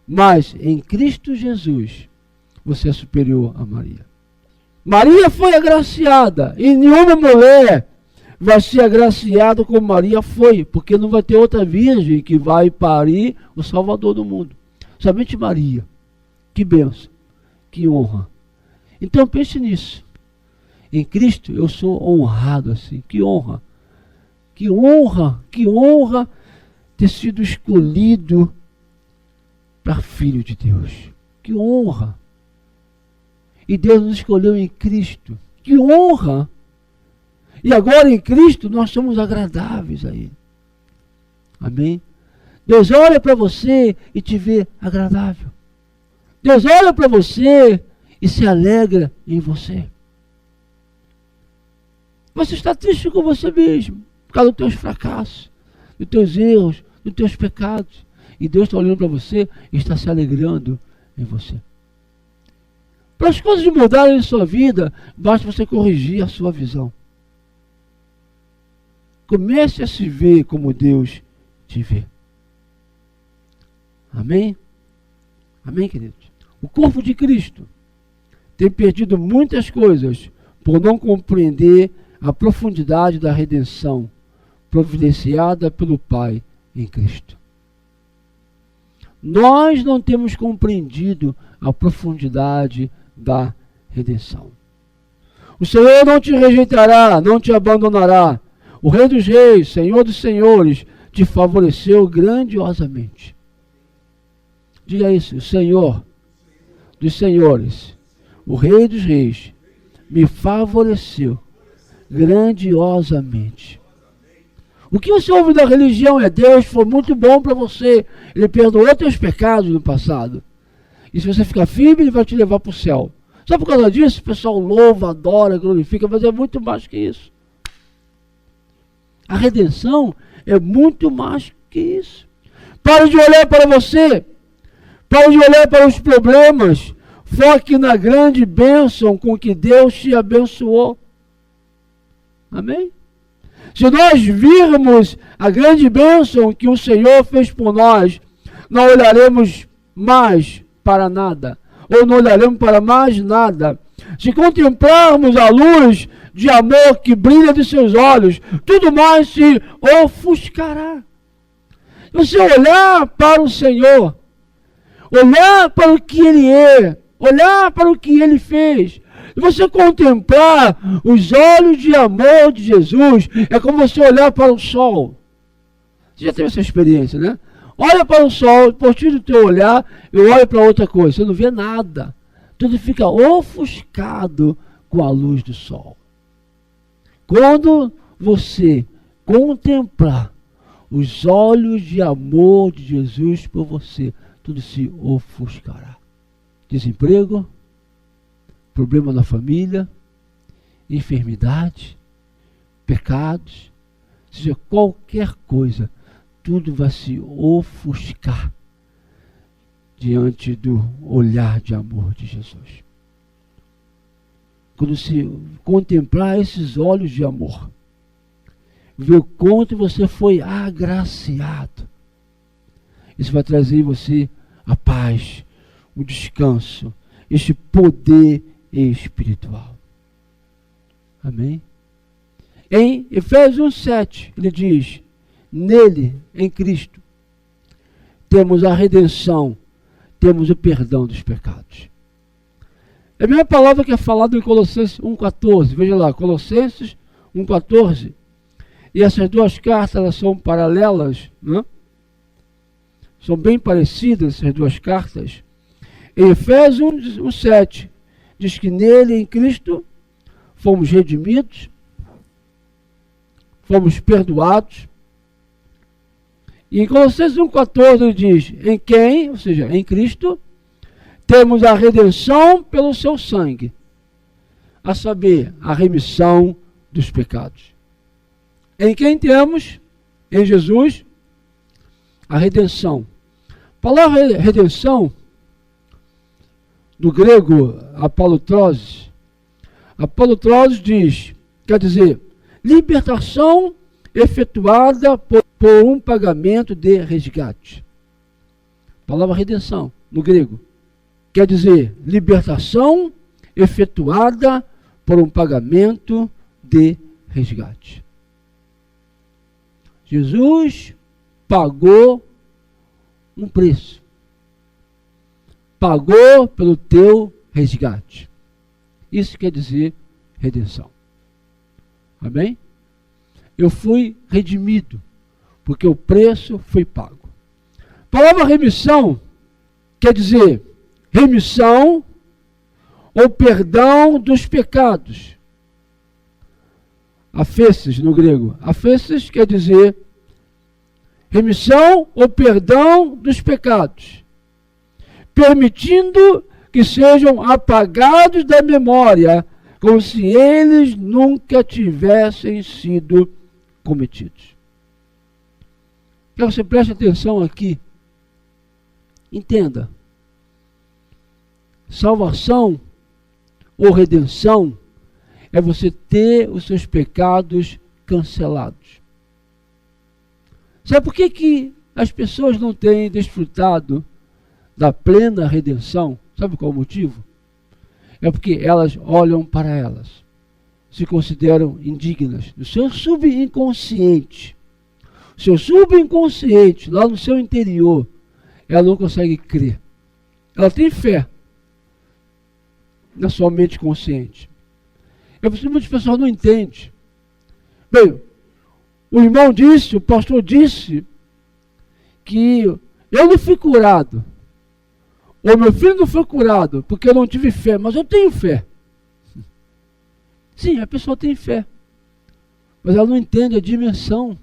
Mas em Cristo Jesus, você é superior a Maria. Maria foi agraciada, e nenhuma mulher vai ser agraciada como Maria foi, porque não vai ter outra virgem que vai parir o Salvador do mundo. Somente Maria. Que bênção, que honra. Então pense nisso. Em Cristo eu sou honrado assim. Que honra. Que honra, que honra ter sido escolhido para filho de Deus. Que honra. E Deus nos escolheu em Cristo. Que honra. E agora em Cristo nós somos agradáveis a Ele. Amém? Deus olha para você e te vê agradável. Deus olha para você e se alegra em você. Você está triste com você mesmo, por causa dos teus fracassos, dos teus erros, dos teus pecados. E Deus está olhando para você e está se alegrando em você. Para as coisas mudarem em sua vida, basta você corrigir a sua visão. Comece a se ver como Deus te vê. Amém? Amém, queridos? O corpo de Cristo tem perdido muitas coisas por não compreender a profundidade da redenção providenciada pelo Pai em Cristo. Nós não temos compreendido a profundidade da redenção. O Senhor não te rejeitará, não te abandonará. O Rei dos Reis, Senhor dos Senhores, te favoreceu grandiosamente. Diga isso, o Senhor dos Senhores, o Rei dos Reis, me favoreceu grandiosamente. O que você ouve da religião é Deus foi muito bom para você. Ele perdoou teus pecados no passado. E se você ficar firme, Ele vai te levar para o céu. Só por causa disso, o pessoal louva, adora, glorifica, mas é muito mais que isso. A redenção é muito mais que isso. Pare de olhar para você. Pare de olhar para os problemas. Foque na grande bênção com que Deus te abençoou. Amém? Se nós virmos a grande bênção que o Senhor fez por nós, não olharemos mais para nada, ou não olharemos para mais nada. se contemplarmos a luz de amor que brilha de seus olhos, tudo mais se ofuscará. Se você olhar para o Senhor, olhar para o que Ele é, olhar para o que Ele fez, e você contemplar os olhos de amor de Jesus, é como você olhar para o sol. Você já teve essa experiência, né? Olha para o sol, a partir do teu olhar, eu olho para outra coisa, você não vê nada. Tudo fica ofuscado com a luz do sol. Quando você contemplar os olhos de amor de Jesus por você, tudo se ofuscará. Desemprego, problema na família, enfermidade, pecados, seja qualquer coisa, tudo vai se ofuscar diante do olhar de amor de Jesus. Quando se contemplar esses olhos de amor, ver o quanto você foi agraciado, isso vai trazer em você a paz, o descanso, este poder espiritual. Amém? Em Efésios 1:7, ele diz: nele, em Cristo, temos a redenção, temos o perdão dos pecados. É a mesma palavra que é falada em Colossenses 1:14. Veja lá, Colossenses 1:14. E essas duas cartas, elas são paralelas, né? São bem parecidas essas duas cartas. Em Efésios 1:7, diz que nele, em Cristo, fomos redimidos, fomos perdoados. E em Colossenses 1:14 ele diz, em quem, ou seja, em Cristo, temos a redenção pelo seu sangue, a saber, a remissão dos pecados. Em quem temos, em Jesus, a redenção. A palavra redenção, do grego apolutroses diz, quer dizer, libertação efetuada por um pagamento de resgate. A palavra redenção, no grego, quer dizer, libertação efetuada por um pagamento de resgate. Jesus pagou um preço. Pagou pelo teu resgate. Isso quer dizer redenção. Amém? Eu fui redimido, porque o preço foi pago. A palavra remissão quer dizer remissão ou perdão dos pecados. Afesses no grego. Afesses quer dizer remissão ou perdão dos pecados, permitindo que sejam apagados da memória, como se eles nunca tivessem sido cometidos. Quero que você preste atenção aqui. Entenda. Salvação ou redenção é você ter os seus pecados cancelados. Sabe por que as pessoas não têm desfrutado da plena redenção? Sabe qual é o motivo? É porque elas olham para elas, se consideram indignas. No seu subconsciente, lá no seu interior, ela não consegue crer. Ela tem fé na sua mente consciente. É por isso que muitas pessoas não entendem. Bem, o irmão disse, o pastor disse, que eu não fui curado. Ou meu filho não foi curado, porque eu não tive fé, mas eu tenho fé. Sim, a pessoa tem fé, mas ela não entende a dimensão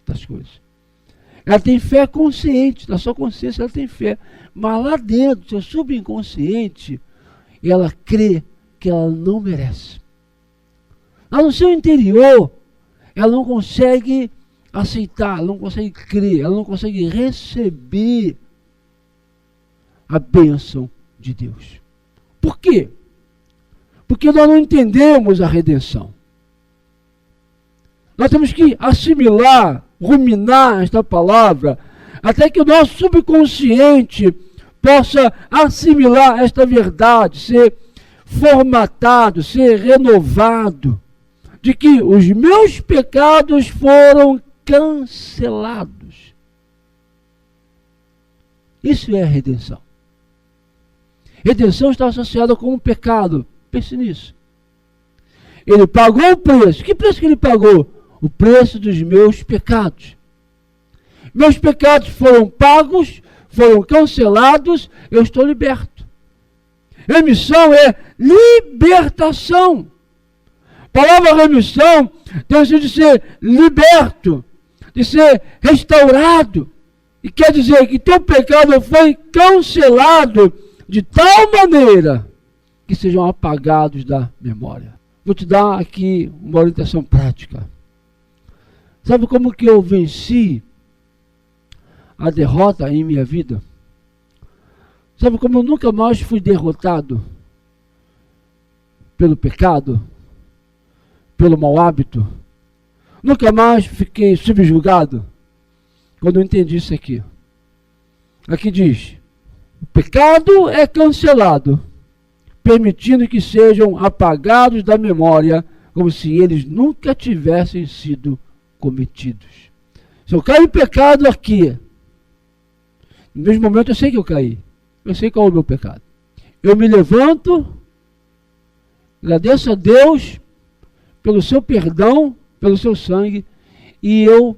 das coisas. Ela tem fé consciente, na sua consciência ela tem fé, mas lá dentro, seu subconsciente, ela crê que ela não merece. Lá no seu interior, ela não consegue aceitar, ela não consegue crer, ela não consegue receber a bênção de Deus. Por quê? Porque nós não entendemos a redenção. Nós temos que assimilar, ruminar esta palavra, até que o nosso subconsciente possa assimilar esta verdade, ser formatado, ser renovado, de que os meus pecados foram cancelados. Isso é redenção. Redenção está associada com o pecado. Pense nisso. Ele pagou o preço. Que preço que ele pagou? O preço dos meus pecados. Meus pecados foram pagos, foram cancelados, eu estou liberto. Remissão é libertação. A palavra remissão tem o sentido de ser liberto, de ser restaurado. E quer dizer que teu pecado foi cancelado de tal maneira que sejam apagados da memória. Vou te dar aqui uma orientação prática. Sabe como que eu venci a derrota em minha vida? Sabe como eu nunca mais fui derrotado pelo pecado, pelo mau hábito? Nunca mais fiquei subjugado quando eu entendi isso aqui. Aqui diz: o pecado é cancelado, permitindo que sejam apagados da memória, como se eles nunca tivessem sido cometidos. Se eu caio em pecado aqui, no mesmo momento eu sei que eu caí. Eu sei qual é o meu pecado. Eu me levanto, agradeço a Deus pelo seu perdão, pelo seu sangue, e eu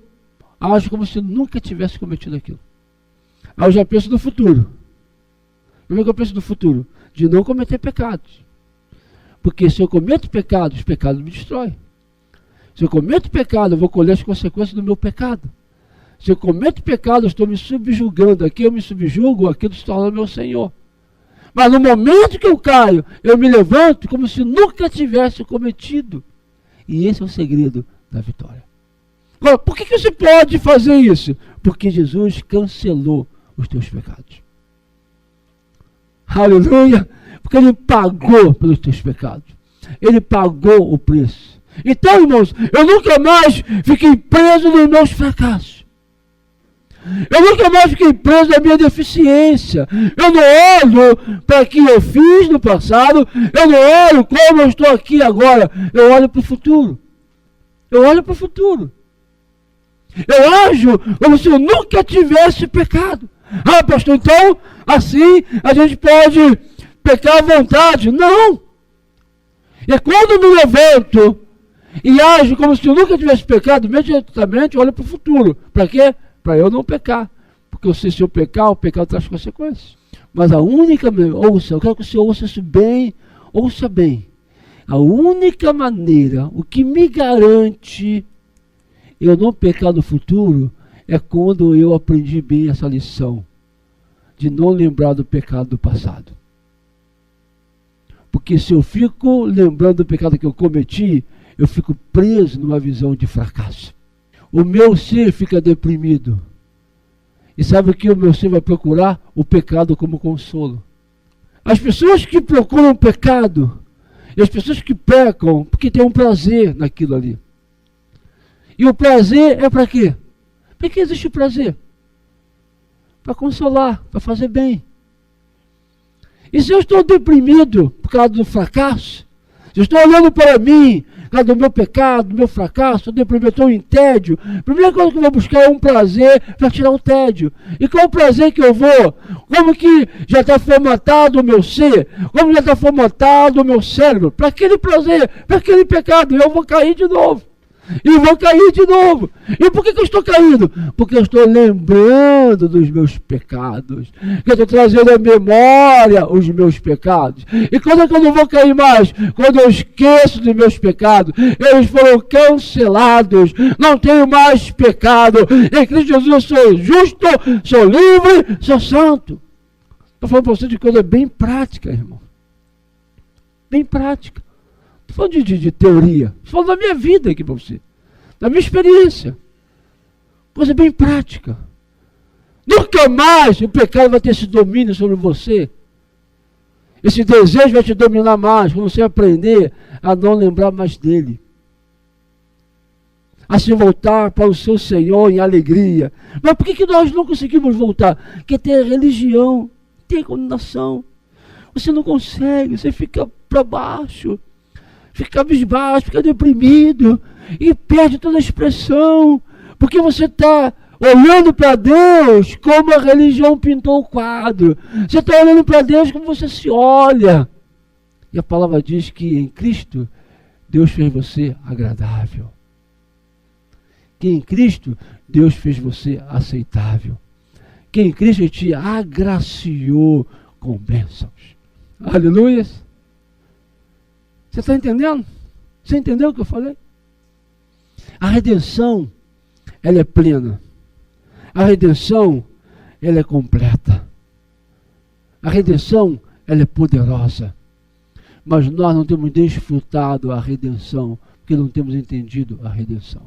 ajo como se eu nunca tivesse cometido aquilo. Aí eu já penso no futuro. Como é que eu penso no futuro? De não cometer pecados. Porque se eu cometo pecados, os pecados me destroem. Se eu cometo pecado, eu vou colher as consequências do meu pecado. Se eu cometo pecado, eu estou me subjugando. Aqui eu me subjugo, aquilo se torna meu Senhor. Mas no momento que eu caio, eu me levanto como se nunca tivesse cometido. E esse é o segredo da vitória. Agora, por que você pode fazer isso? Porque Jesus cancelou os teus pecados. Aleluia! Porque Ele pagou pelos teus pecados. Ele pagou o preço. Então, irmãos, eu nunca mais fiquei preso nos meus fracassos. Eu nunca mais fiquei preso na minha deficiência. Eu não olho para o que eu fiz no passado. Eu não olho como eu estou aqui agora. Eu olho para o futuro. Eu olho para o futuro. Eu ajo como se eu nunca tivesse pecado. Ah, pastor, então, assim a gente pode pecar à vontade. Não. E quando eu me levanto e ajo como se eu nunca tivesse pecado, imediatamente eu olho para o futuro. Para quê? Para eu não pecar. Porque eu sei, se eu pecar, o pecado traz consequências. Mas a única, ouça, eu quero que o senhor ouça isso bem, ouça bem. A única maneira, o que me garante eu não pecar no futuro, é quando eu aprendi bem essa lição de não lembrar do pecado do passado. Porque se eu fico lembrando do pecado que eu cometi, eu fico preso numa visão de fracasso. O meu ser fica deprimido. E sabe o que o meu ser vai procurar? O pecado como consolo. As pessoas que procuram o pecado, e as pessoas que pecam, porque tem um prazer naquilo ali. E o prazer é para quê? Para que existe o prazer? Para consolar, para fazer bem. E se eu estou deprimido por causa do fracasso, se eu estou olhando para mim, por causa do meu pecado, do meu fracasso, estou deprimido, estou em tédio, a primeira coisa que eu vou buscar é um prazer para tirar o tédio. E qual o prazer que eu vou? Como que já está formatado o meu ser? Como já está formatado o meu cérebro? Para aquele prazer, para aquele pecado, eu vou cair de novo. E vou cair de novo. E por que eu estou caindo? Porque eu estou lembrando dos meus pecados. Que eu estou trazendo à memória os meus pecados. E quando é que eu não vou cair mais? Quando eu esqueço dos meus pecados. Eles foram cancelados. Não tenho mais pecado. Em Cristo Jesus eu sou justo, sou livre, sou santo. Estou falando para você de coisa bem prática, irmão. Bem prática. Estou falando de teoria. Estou falando da minha vida aqui para você. Da minha experiência. Coisa bem prática. Nunca mais o pecado vai ter esse domínio sobre você. Esse desejo vai te dominar mais. Quando você aprender a não lembrar mais dele. A se voltar para o seu Senhor em alegria. Mas por que nós não conseguimos voltar? Porque tem religião, tem condenação. Você não consegue, você fica para baixo, fica cabisbaixo, fica deprimido e perde toda a expressão, porque você está olhando para Deus como a religião pintou o quadro. Você está olhando para Deus como você se olha. E a palavra diz que em Cristo, Deus fez você agradável. Que em Cristo, Deus fez você aceitável. Que em Cristo te agraciou com bênçãos. Aleluia. Você está entendendo? Você entendeu o que eu falei? A redenção, ela é plena. A redenção, ela é completa. A redenção, ela é poderosa. Mas nós não temos desfrutado a redenção, porque não temos entendido a redenção.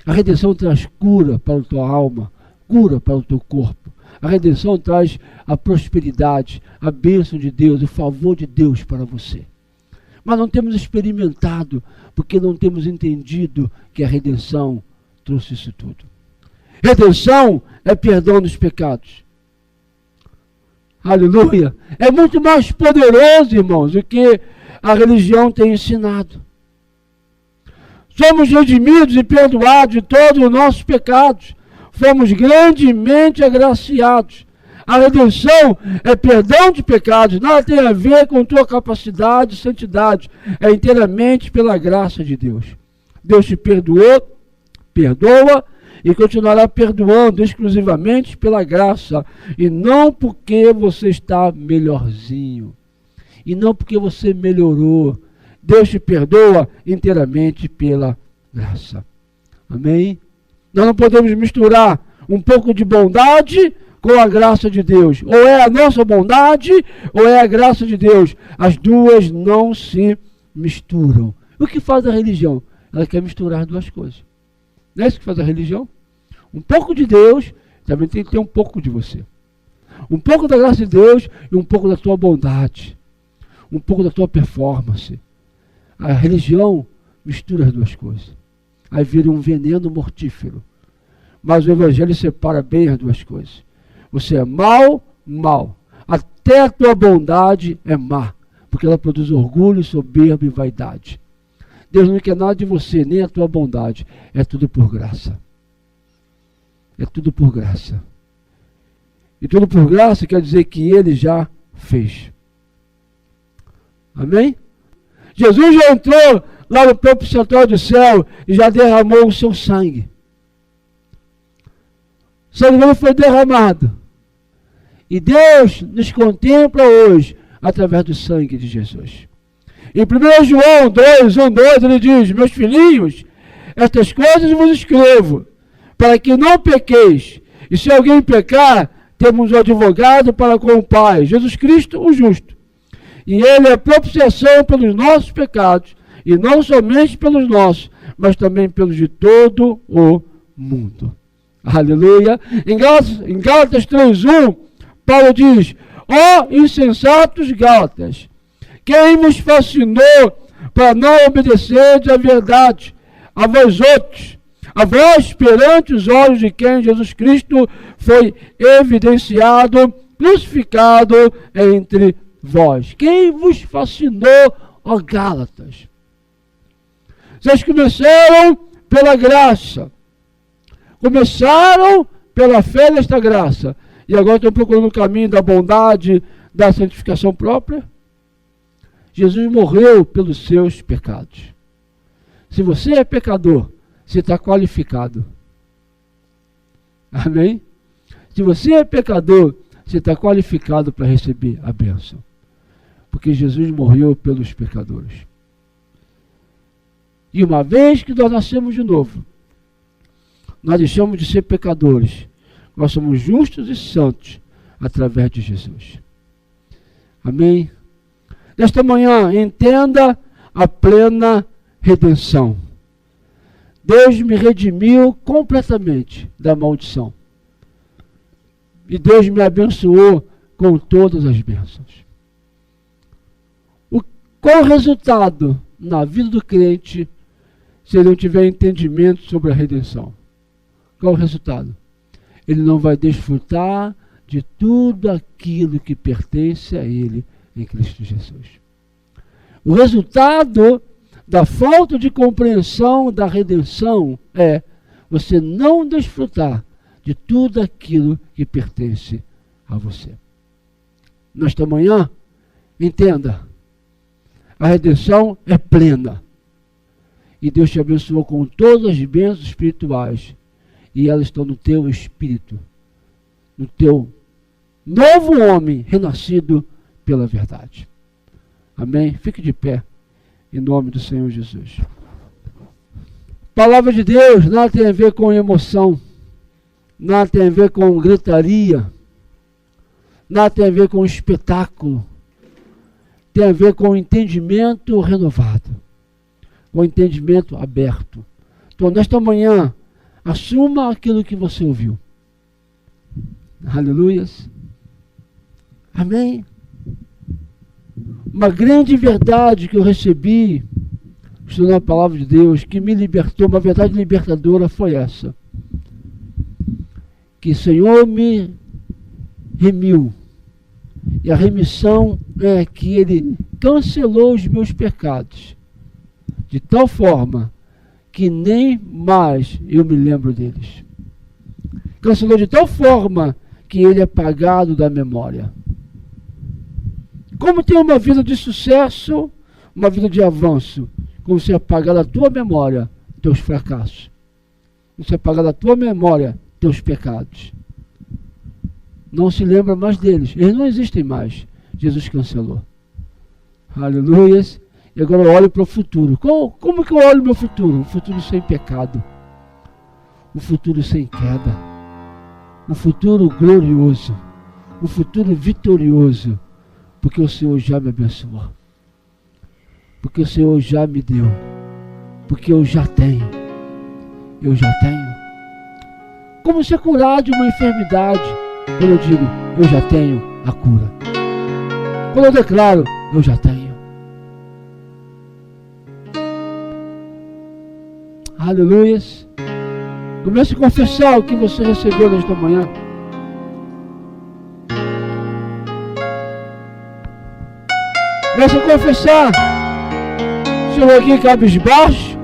A redenção traz cura para a tua alma, cura para o teu corpo. A redenção traz a prosperidade, a bênção de Deus, o favor de Deus para você. Mas não temos experimentado, porque não temos entendido que a redenção trouxe isso tudo. Redenção é perdão dos pecados. Aleluia! É muito mais poderoso, irmãos, do que a religião tem ensinado. Somos redimidos e perdoados de todos os nossos pecados. Fomos grandemente agraciados. A redenção é perdão de pecados, nada tem a ver com tua capacidade e santidade. É inteiramente pela graça de Deus. Deus te perdoou, perdoa e continuará perdoando exclusivamente pela graça. E não porque você está melhorzinho. E não porque você melhorou. Deus te perdoa inteiramente pela graça. Amém? Nós não podemos misturar um pouco de bondade com a graça de Deus. Ou é a nossa bondade, ou é a graça de Deus. As duas não se misturam. O que faz a religião? Ela quer misturar as duas coisas. Não é isso que faz a religião? Um pouco de Deus, também tem que ter um pouco de você. Um pouco da graça de Deus e um pouco da tua bondade. Um pouco da tua performance. A religião mistura as duas coisas. Aí vira um veneno mortífero. Mas o Evangelho separa bem as duas coisas. Você é mau, mal. Até a tua bondade é má. Porque ela produz orgulho, soberba e vaidade. Deus não quer nada de você, nem a tua bondade. É tudo por graça. É tudo por graça. E tudo por graça quer dizer que Ele já fez. Amém? Jesus já entrou lá no propiciatório do céu e já derramou o seu sangue. O sangue dele foi derramado. E Deus nos contempla hoje através do sangue de Jesus. Em 1 João 2, 1, 2, ele diz: meus filhinhos, estas coisas vos escrevo, para que não pequeis. E se alguém pecar, temos um advogado para com o Pai, Jesus Cristo, o justo. E ele é propiciação pelos nossos pecados, e não somente pelos nossos, mas também pelos de todo o mundo. Aleluia. Em Gálatas 3:1, Paulo diz: ó insensatos Gálatas, quem vos fascinou para não obedecer à verdade, a vós outros, a vós perante os olhos de quem Jesus Cristo foi evidenciado, crucificado entre vós. Quem vos fascinou, ó Gálatas? Vocês começaram pela graça. Começaram pela fé nesta graça. E agora estão procurando o caminho da bondade, da santificação própria. Jesus morreu pelos seus pecados. Se você é pecador, você está qualificado. Amém? Se você é pecador, você está qualificado para receber a bênção. Porque Jesus morreu pelos pecadores. E uma vez que nós nascemos de novo, nós deixamos de ser pecadores. Nós somos justos e santos através de Jesus. Amém? Nesta manhã, entenda a plena redenção. Deus me redimiu completamente da maldição. E Deus me abençoou com todas as bênçãos. Qual o resultado na vida do crente se ele não tiver entendimento sobre a redenção? Qual o resultado? Ele não vai desfrutar de tudo aquilo que pertence a ele em Cristo Jesus. O resultado da falta de compreensão da redenção é você não desfrutar de tudo aquilo que pertence a você. Nesta manhã, entenda, a redenção é plena. E Deus te abençoou com todas as bênçãos espirituais. E elas estão no teu espírito, no teu novo homem renascido pela verdade. Amém? Fique de pé, em nome do Senhor Jesus. Palavra de Deus nada tem a ver com emoção, nada tem a ver com gritaria, nada tem a ver com espetáculo, tem a ver com entendimento renovado, com entendimento aberto. Então, nesta manhã, assuma aquilo que você ouviu. Aleluias. Amém. Uma grande verdade que eu recebi, estudando a palavra de Deus, que me libertou, uma verdade libertadora foi essa. Que o Senhor me remiu. E a remissão é que Ele cancelou os meus pecados, de tal forma que nem mais eu me lembro deles. Cancelou de tal forma que ele é apagado da memória. Como ter uma vida de sucesso, uma vida de avanço, como se apagar da tua memória teus fracassos, como se apagar da tua memória teus pecados. Não se lembra mais deles, eles não existem mais. Jesus cancelou. Aleluias. E agora eu olho para o futuro. Como que eu olho o meu futuro? Um futuro sem pecado. Um futuro sem queda. Um futuro glorioso. Um futuro vitorioso. Porque o Senhor já me abençoou. Porque o Senhor já me deu. Porque eu já tenho. Eu já tenho. Como ser curado de uma enfermidade? Quando eu digo, eu já tenho a cura. Quando eu declaro, eu já tenho. Aleluias. Comece a confessar o que você recebeu nesta manhã. Comece a confessar. Você chegou aqui cabisbaixo.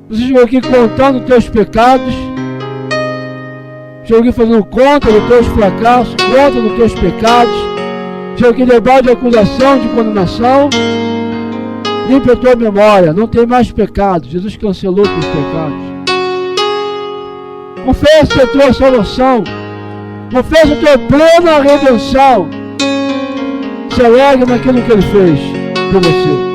Você chegou aqui contando os teus pecados. Chegou aqui fazendo conta dos teus fracassos, conta dos teus pecados. Chegou aqui debaixo de acusação, de condenação. Limpe a tua memória, não tem mais pecado. Jesus cancelou os teus pecados. Confesse a tua salvação. Confesse a tua plena redenção. Se alegre naquilo que Ele fez por você.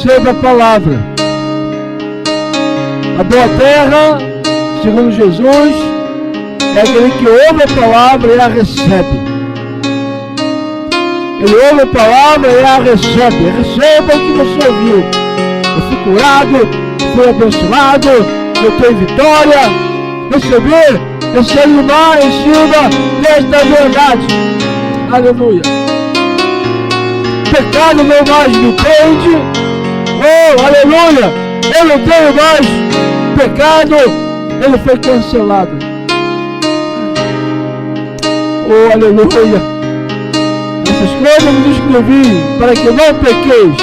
Receba a palavra. A boa terra, segundo Jesus, é aquele que ouve a palavra e a recebe. Ele ouve a palavra e a recebe. Receba o que você ouviu. Eu fui curado, fui abençoado, eu tenho vitória. Receber, recebe mais em cima desta verdade. Aleluia. Pecado não mais me prende. Oh, aleluia! Eu não tenho mais pecado, ele foi cancelado. Oh, aleluia! Essas coisas eu vos escrevi para que não pequeis.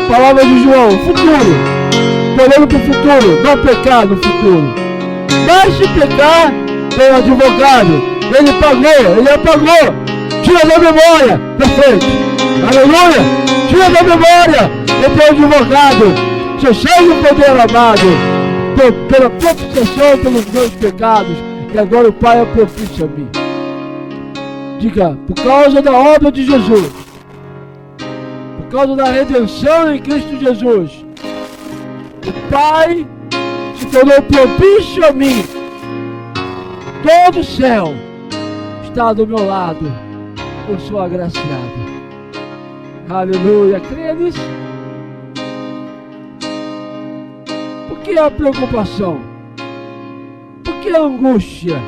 Palavra de João, futuro. Falando para o futuro, não pecar no futuro. Mas se pecar, tem um advogado. Ele pagou, ele apagou. Tira da memória, perfeito. Aleluia! Tira da memória. Ele tem um advogado. Seu sangue poder amado, pela propiciação pelos meus pecados, e agora o Pai é propício a mim. Diga, por causa da obra de Jesus, por causa da redenção em Cristo Jesus, o Pai se tornou propício a mim. Todo o céu está do meu lado. Eu sou agraciado. Aleluia. Creia nisso? Por que a preocupação? Por que a angústia?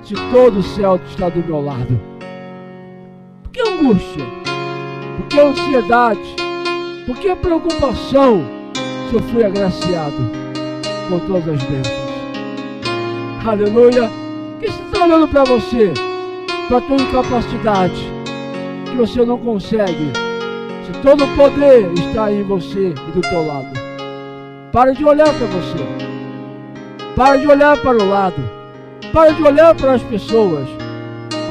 Se todo o céu está do meu lado. Por que angústia? Por que ansiedade? Por que preocupação? Se eu fui agraciado com todas as bênçãos. Aleluia. O que você está olhando para você? Para a tua incapacidade, que você não consegue. Se todo o poder está em você e do teu lado. Pare de olhar para você. Pare de olhar para o lado. Pare de olhar para as pessoas.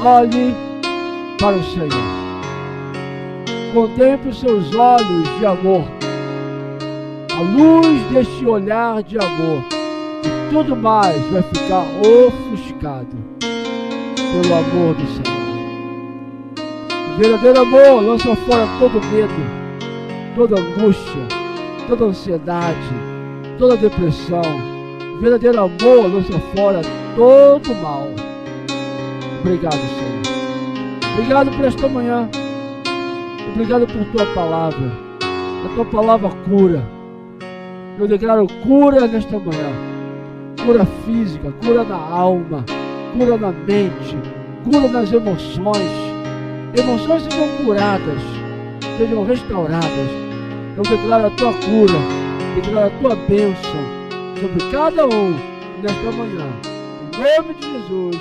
Olhe para o Senhor. Contemple os seus olhos de amor. A luz deste olhar de amor. E tudo mais vai ficar ofuscado pelo amor do Senhor. O verdadeiro amor lança fora todo medo, toda angústia, toda ansiedade, toda depressão. O verdadeiro amor lança fora todo mal. Obrigado, Senhor. Obrigado por esta manhã. Obrigado por tua palavra. A tua palavra cura. Eu declaro cura nesta manhã. Cura física, cura na alma, cura na mente, cura nas emoções. Emoções sejam curadas, sejam restauradas. Eu declaro a tua cura, declaro a tua bênção sobre cada um nesta manhã. Em nome de Jesus.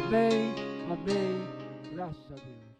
Amém, amém. Graças a Deus.